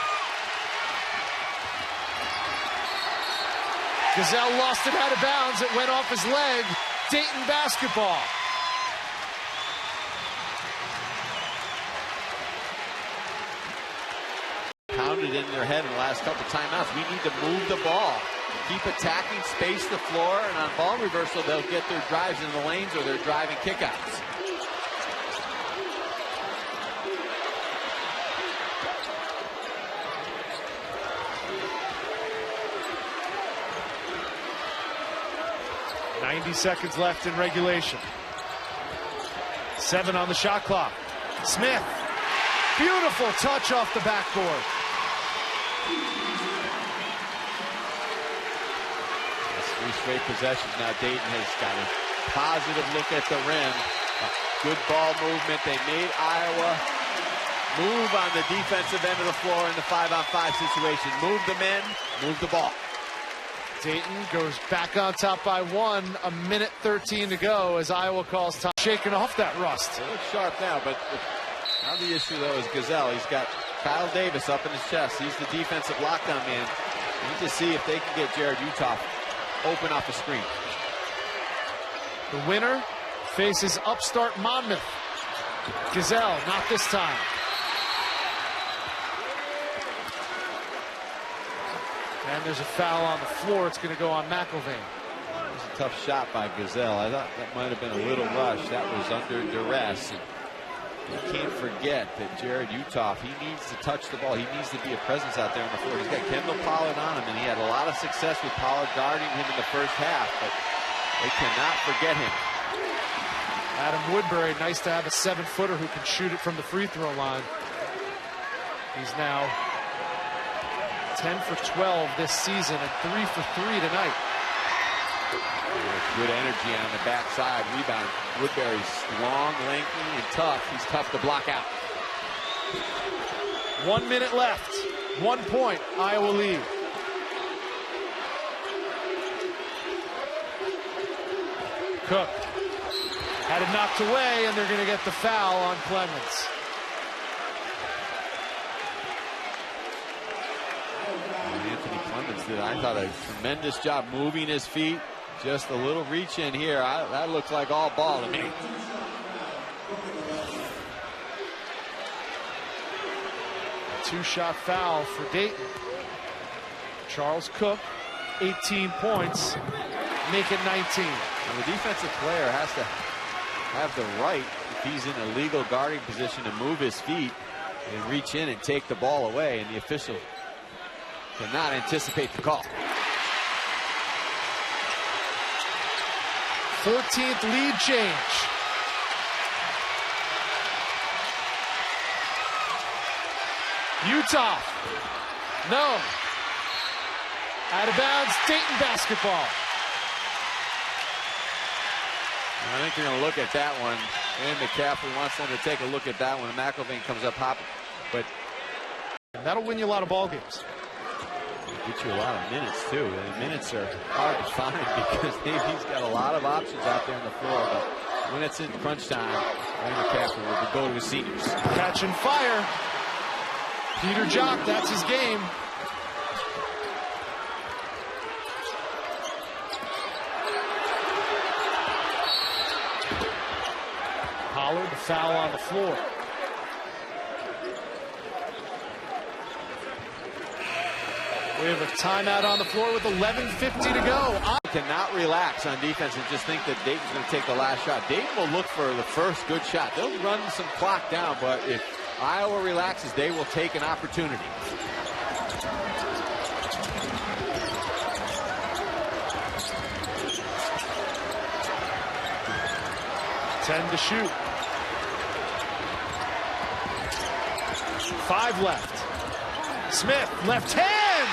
Gazelle lost it out of bounds. It went off his leg. Dayton basketball. Pounded in their head in the last couple timeouts. We need to move the ball. Keep attacking, space the floor, and on ball reversal, they'll get their drives in the lanes or their driving kickouts. .90 seconds left in regulation. 7 on the shot clock. Smith. Beautiful touch off the backboard. That's 3 straight possessions. Now Dayton has got a positive look at the rim. Good ball movement. They made Iowa move on the defensive end of the floor in the 5-on-5 situation. Move the men, move the ball. Dayton goes back on top by 1. 1:13 to go as Iowa calls time. Shaking off that rust. It looks sharp now, but now the issue, though, is Gazelle. He's got Kyle Davis up in his chest. He's the defensive lockdown man. You need to see if they can get Jared Uthoff open off the screen. The winner faces upstart Monmouth. Gazelle, not this time. And there's a foul on the floor. It's going to go on McIlvain. It was a tough shot by Gazelle. I thought that might have been a little rush. That was under duress. And you can't forget that Jared Uthoff, he needs to touch the ball. He needs to be a presence out there on the floor. He's got Kendall Pollard on him, and he had a lot of success with Pollard guarding him in the first half, but they cannot forget him. Adam Woodbury, nice to have a 7-footer who can shoot it from the free throw line. He's now 10 for 12 this season and 3 for 3 tonight. Good energy on the backside. Rebound. Woodbury's long, lengthy, and tough. He's tough to block out. 1 minute left. 1 point. Iowa lead. Cook had it knocked away, and they're going to get the foul on Clemens. Anthony Clemens did, I thought, a tremendous job moving his feet. Just a little reach in here. That looks like all ball to me. Two-shot foul for Dayton. Charles Cook, 18 points, make it 19. And the defensive player has to have the right, if he's in a legal guarding position, to move his feet and reach in and take the ball away, and the official cannot anticipate the call. 14th lead change. Utah. No. Out of bounds, Dayton basketball. I think they're going to look at that one. And McCaffrey wants them to take a look at that one. McIlvain comes up hopping. But that'll win you a lot of ball games. Get you a lot of minutes, too. And minutes are hard to find because he's got a lot of options out there on the floor. But when it's in crunch time, McCaffrey will go to his seniors. Catching fire. Peter Jock, that's his game. Pollard, the foul on the floor. We have a timeout on the floor with 11:50 to go. Cannot relax on defense and just think that Dayton's going to take the last shot. Dayton will look for the first good shot. They'll run some clock down, but if Iowa relaxes, they will take an opportunity. Ten to shoot. 5 left. Smith, left hand.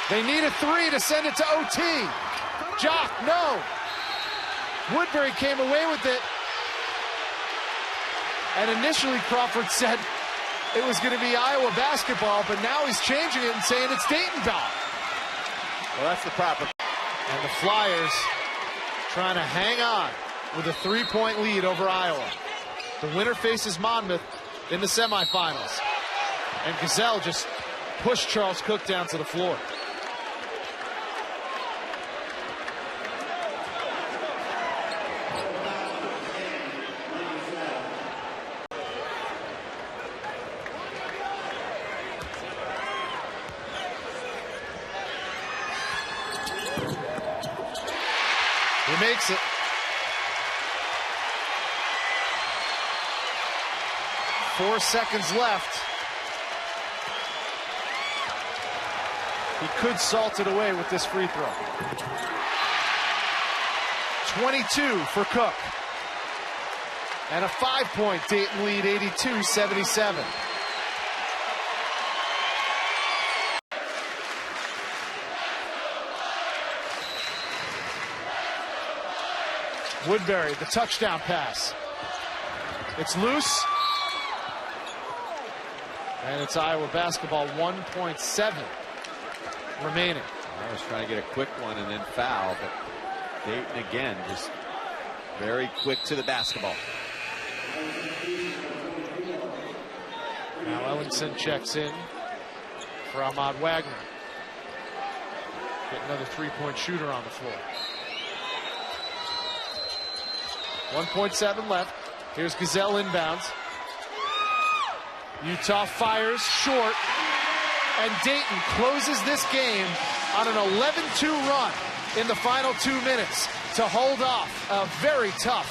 They need a 3 to send it to OT. Jock, no. Woodbury came away with it. And initially Crawford said it was going to be Iowa basketball, but now he's changing it and saying it's Dayton ball. Well, that's the problem. And the Flyers trying to hang on with a 3-point lead over Iowa. The winner faces Monmouth in the semifinals. And Gazelle just pushed Charles Cook down to the floor. He makes it. Four seconds left. He could salt it away with this free throw. 22 for Cook. And a 5-point Dayton lead, 82-77. Woodbury, the touchdown pass. It's loose. And it's Iowa basketball, 1.7 remaining. I was trying to get a quick one and then foul, but Dayton again just very quick to the basketball. Now Ellingson checks in for Ahmad Wagner. Get another 3-point shooter on the floor. 1.7 left. Here's Gazelle inbounds. Utah fires short. And Dayton closes this game on an 11-2 run in the final 2 minutes to hold off a very tough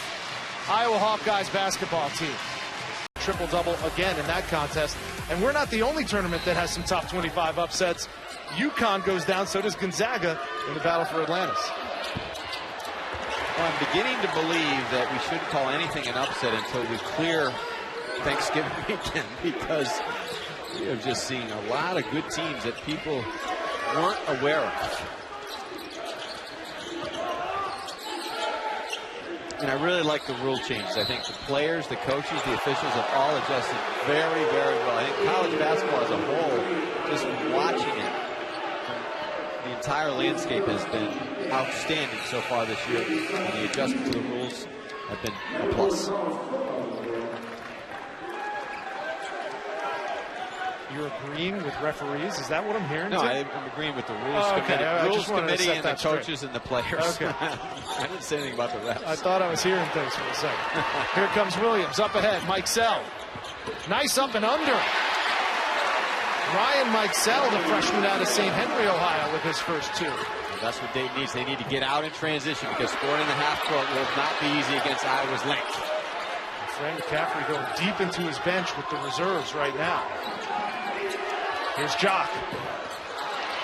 Iowa Hawkeyes basketball team. Triple-double again in that contest. And we're not the only tournament that has some top 25 upsets. UConn goes down, so does Gonzaga in the battle for Atlantis. Well, I'm beginning to believe that we shouldn't call anything an upset until we clear Thanksgiving weekend, because we have just seen a lot of good teams that people weren't aware of. And I really like the rule changes. I think the players, the coaches, the officials have all adjusted very, very well. I think college basketball as a whole, just watching it, the entire landscape has been outstanding so far this year. And the adjustment to the rules have been a plus. You're agreeing with referees? Is that what I'm hearing? No, I'm agreeing with the rules committee, and the coaches and the players. Okay. I didn't say anything about the refs. I thought I was hearing things for a second. Here comes Williams up ahead. Mikesell. Nice up and under. Ryan Mikesell, the freshman out of St. Henry, Ohio, with his first 2. Well, that's what Dayton needs. They need to get out in transition, because scoring in the half court will not be easy against Iowa's length. Fran McCaffrey going deep into his bench with the reserves right now. Here's Jock.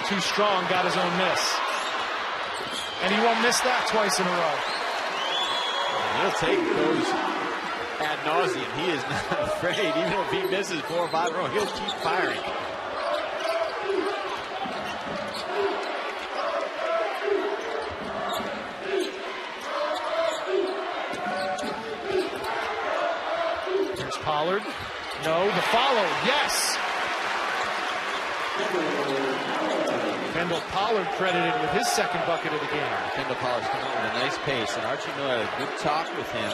Too strong, got his own miss. And he won't miss that twice in a row. He'll take those ad nauseum. He is not afraid. Even if he misses 4 or 5 in a row, he'll keep firing. Here's Pollard. No, the follow. Yes. Kendall Pollard credited with his second bucket of the game. Kendall Pollard's come out with a nice pace, and Archie Miller had a good talk with him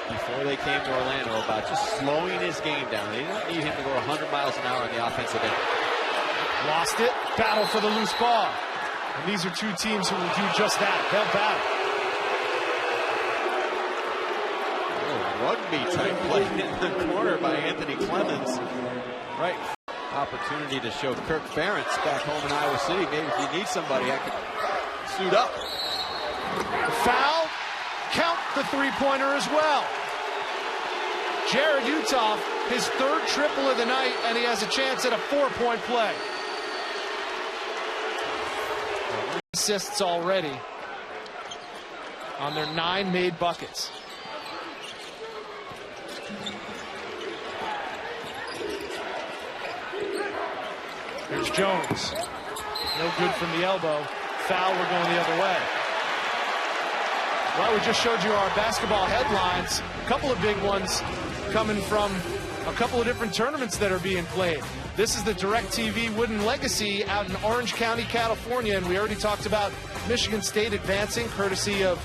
before they came to Orlando about just slowing his game down. They don't need him to go 100 miles an hour on the offensive end. Lost it. Battle for the loose ball. And these are two teams who will do just that. They'll battle. Rugby type play in the corner by Anthony Clemens. Right. Opportunity to show Kirk Ferentz back home in Iowa City. Maybe if you need somebody, I could suit up. Foul. Count the three-pointer as well. Jared Uthoff, his third triple of the night, and he has a chance at a 4-point play. Assists already on their 9 made buckets. Here's Jones. No good from the elbow. Foul, we're going the other way. Well, we just showed you our basketball headlines. A couple of big ones coming from a couple of different tournaments that are being played. This is the DirecTV Wooden Legacy out in Orange County, California, and we already talked about Michigan State advancing courtesy of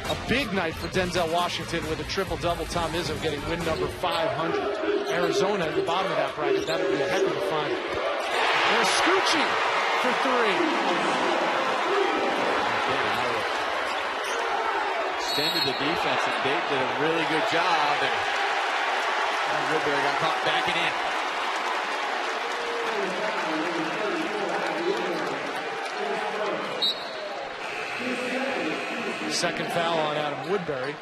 a big night for Denzel Washington with a triple-double. Tom Izzo getting win number 500. Arizona at the bottom of that bracket. That'll be a heck of a final. There's Scoochie for 3. Extended the defense, and Dayton did a really good job, and Woodbury got caught backing in. Second foul on Adam Woodbury.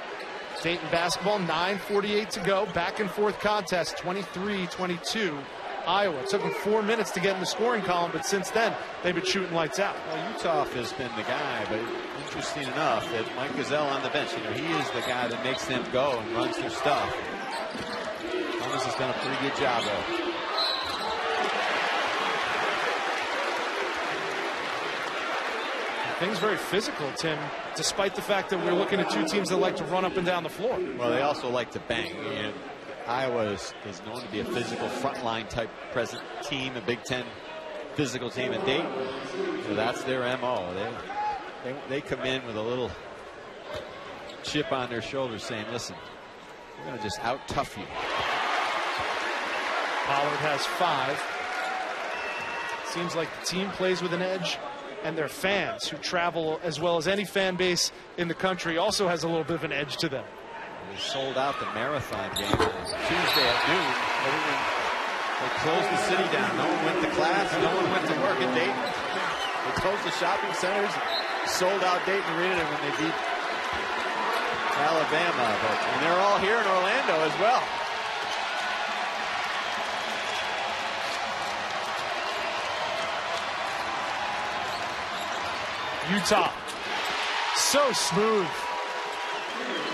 Dayton basketball, 9:48 to go. Back and forth contest, 23-22. Iowa. It took them 4 minutes to get in the scoring column, but since then, they've been shooting lights out. Well, Uthoff has been the guy, but interesting enough that Mike Gazelle on the bench, he is the guy that makes them go and runs their stuff. Thomas has done a pretty good job, though. Things very physical, Tim, despite the fact that we're looking at two teams that like to run up and down the floor. Well, they also like to bang. Iowa is known to be a physical frontline type present team, a Big Ten physical team, and Dayton, that's their MO. They come in with a little chip on their shoulder saying, listen, we're going to just out-tough you. Pollard has 5. Seems like the team plays with an edge, and their fans, who travel as well as any fan base in the country, also has a little bit of an edge to them. They sold out the marathon game Tuesday at noon. They closed the city down. No one went to class. No one went to work in Dayton. They closed the shopping centers. Sold out Dayton Arena when they beat Alabama. And they're all here in Orlando as well. Utah, so smooth.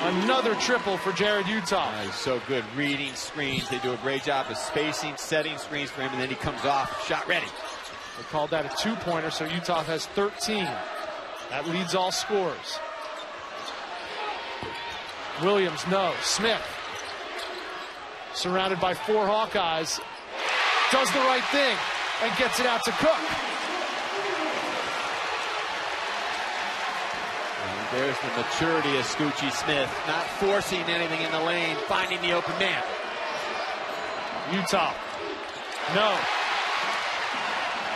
Another triple for Jared Uthoff. He's so good reading screens. They do a great job of spacing, setting screens for him, and then he comes off, shot ready. They called that a 2-pointer, so Uthoff has 13. That leads all scorers. Williams, no. Smith, surrounded by 4 Hawkeyes, does the right thing and gets it out to Cook. There's the maturity of Scoochie Smith, not forcing anything in the lane, finding the open man. Utah, no.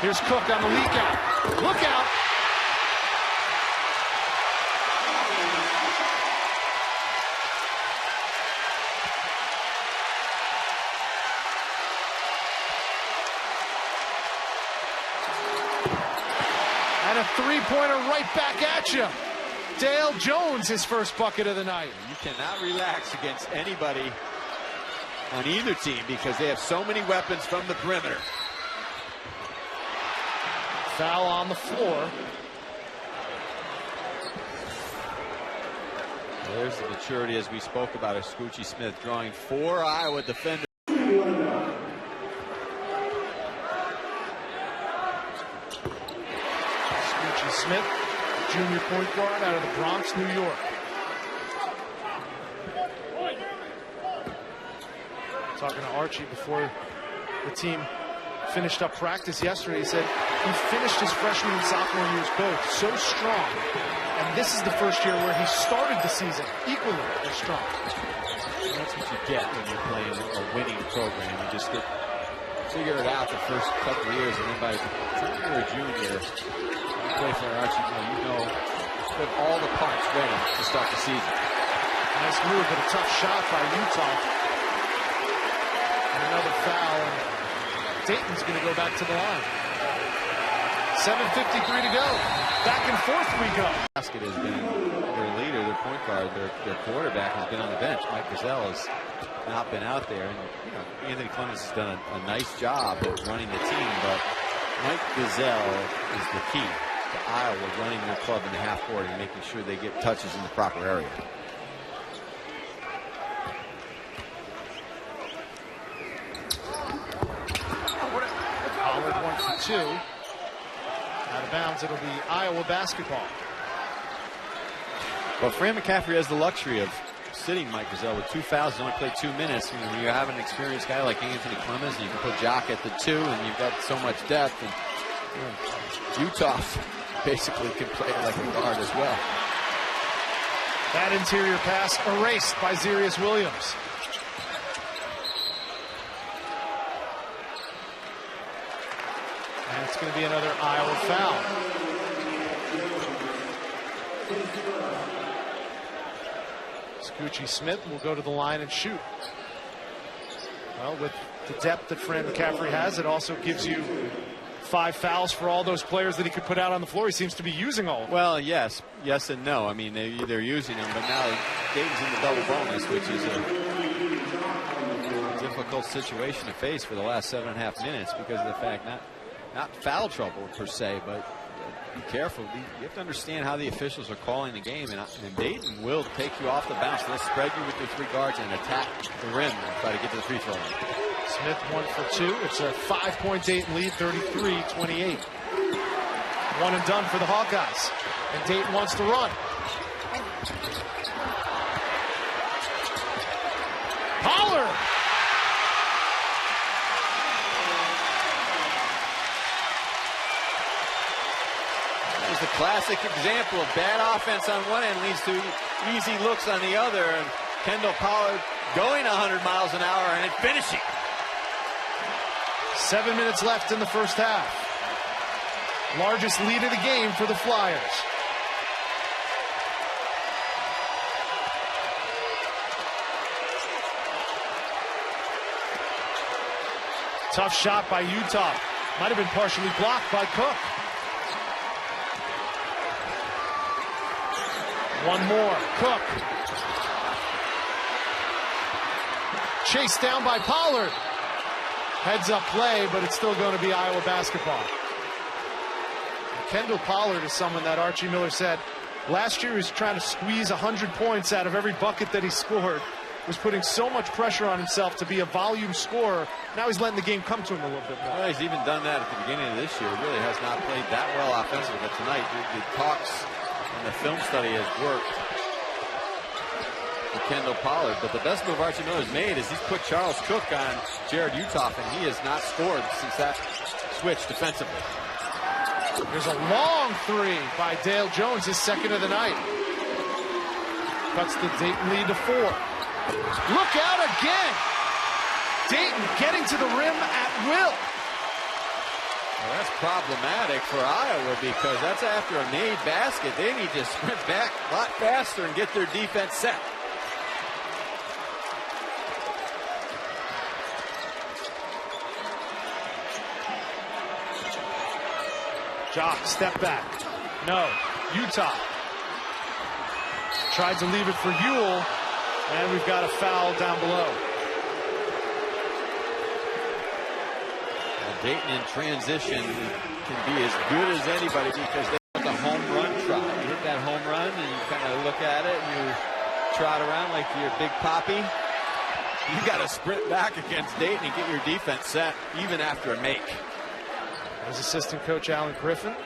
Here's Cook on the leak out. Look out. And a 3-pointer right back at you. Dale Jones, his first bucket of the night. You cannot relax against anybody on either team because they have so many weapons from the perimeter. Foul on the floor. There's the maturity as we spoke about of Scoochie Smith, drawing 4 Iowa defenders. Scoochie Smith, junior point guard out of the Bronx, New York. Talking to Archie before the team finished up practice yesterday, he said he finished his freshman and sophomore years both so strong, and this is the first year where he started the season equally as strong. And that's what you get when you're playing a winning program. You just figure it out the first couple of years, and then by junior or junior, you play for Archie, you know you have all the parts ready to start the season. Nice move, but a tough shot by Utah. And another foul. Dayton's going to go back to the line. 7:53 to go. Back and forth we go. Basket has been their leader, their point guard, their quarterback has been on the bench. Mike Gazelle has not been out there. And Anthony Clemens has done a nice job at running the team, but Mike Gazelle is the key to Iowa running their club in the half court and making sure they get touches in the proper area. Pollard 1 for 2. Out of bounds, it'll be Iowa basketball. Well, Fran McCaffrey has the luxury of sitting Mike Gazelle with 2 fouls. He's only played 2 minutes. When you have an experienced guy like Anthony Clemens, and you can put Jock at the 2, and you've got so much depth. And Utah basically can play like a guard as well. That interior pass erased by Zarius Williams. And it's going to be another Iowa foul. Scoochie Smith will go to the line and shoot. Well, with the depth that Fran McCaffrey has, it also gives you 5 fouls for all those players that he could put out on the floor. He seems to be using all of them. Well, yes and no. I mean, they're using them, but now Dayton's in the double bonus, which is a difficult situation to face for the last 7.5 minutes because of the fact not foul trouble per se, but be careful. You have to understand how the officials are calling the game, and Dayton will take you off the bounce. They'll spread you with their 3 guards and attack the rim and try to get to the free throw line. Smith 1 for 2. It's a 5-point Dayton lead, 33-28. One and done for the Hawkeyes. And Dayton wants to run. Pollard! There's a classic example of bad offense on one end leads to easy looks on the other. And Kendall Pollard going 100 miles an hour and finishing. 7 minutes left in the first half. Largest lead of the game for the Flyers. Tough shot by Utah. Might have been partially blocked by Cook. One more. Cook. Chased down by Pollard. Heads up play, but it's still going to be Iowa basketball. Kendall Pollard is someone that Archie Miller said last year he was trying to squeeze 100 points out of every bucket that he scored. Was putting so much pressure on himself to be a volume scorer. Now he's letting the game come to him a little bit more. Well, he's even done that at the beginning of this year. He really has not played that well offensively. But tonight, the talks and the film study has worked for Kendall Pollard. But the best move Archie Miller's made is he's put Charles Cook on Jared Uthoff, and he has not scored since that switch defensively. There's a long 3 by Dale Jones, his 2nd of the night. Cuts the Dayton lead to 4. Look out again! Dayton getting to the rim at will. Well, that's problematic for Iowa because that's after a made basket. They need to sprint back a lot faster and get their defense set. Jock, step back. No. Utah. Tried to leave it for Ewell. And we've got a foul down below. Well, Dayton in transition can be as good as anybody because they have the home run try. You hit that home run and you kind of look at it and you trot around like you're Big Poppy. You got to sprint back against Dayton and get your defense set even after a make. As assistant coach Alan Griffin.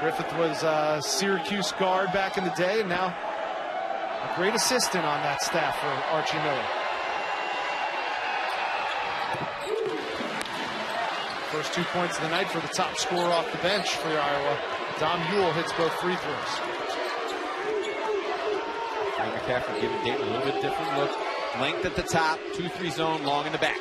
Griffith was a Syracuse guard back in the day, and now a great assistant on that staff for Archie Miller. First 2 points of the night for the top scorer off the bench for Iowa. Dom Ewell hits both free throws. McCaffrey giving Dayton a little bit different look. Length at the top, 2-3 zone, long in the back.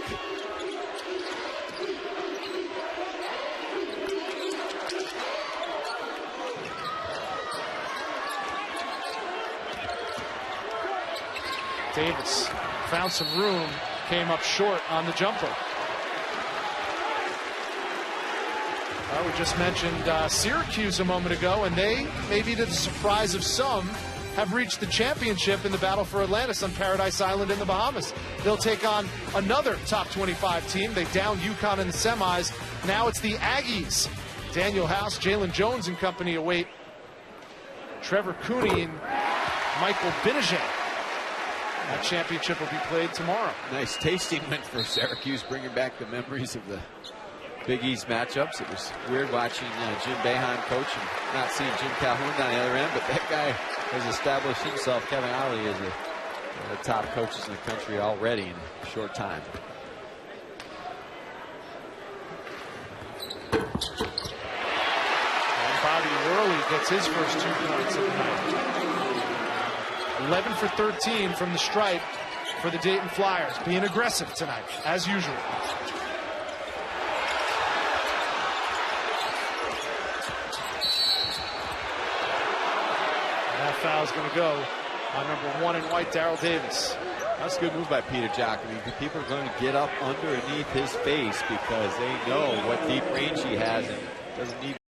Davis found some room, came up short on the jumper. Well, we just mentioned Syracuse a moment ago, and they, maybe to the surprise of some, have reached the championship in the battle for Atlantis on Paradise Island in the Bahamas. They'll take on another top 25 team. They downed UConn in the semis. Now it's the Aggies. Daniel House, Jalen Jones and company await Trevor Cooney and Michael Biniget. That championship will be played tomorrow. Nice tasting win for Syracuse, bringing back the memories of the Big East matchups. It was weird watching Jim Boeheim coach and not seeing Jim Calhoun down the other end, but that guy has established himself, Kevin Ollie, as one of the top coaches in the country already in a short time. And Bobby Worley gets his first 2 points of the night. 11 for 13 from the stripe for the Dayton Flyers, being aggressive tonight, as usual. That foul's going to go on number 1 in white, Darrell Davis. That's a good move by Peter Jock. I mean, people are going to get up underneath his face because they know what deep range he has and doesn't need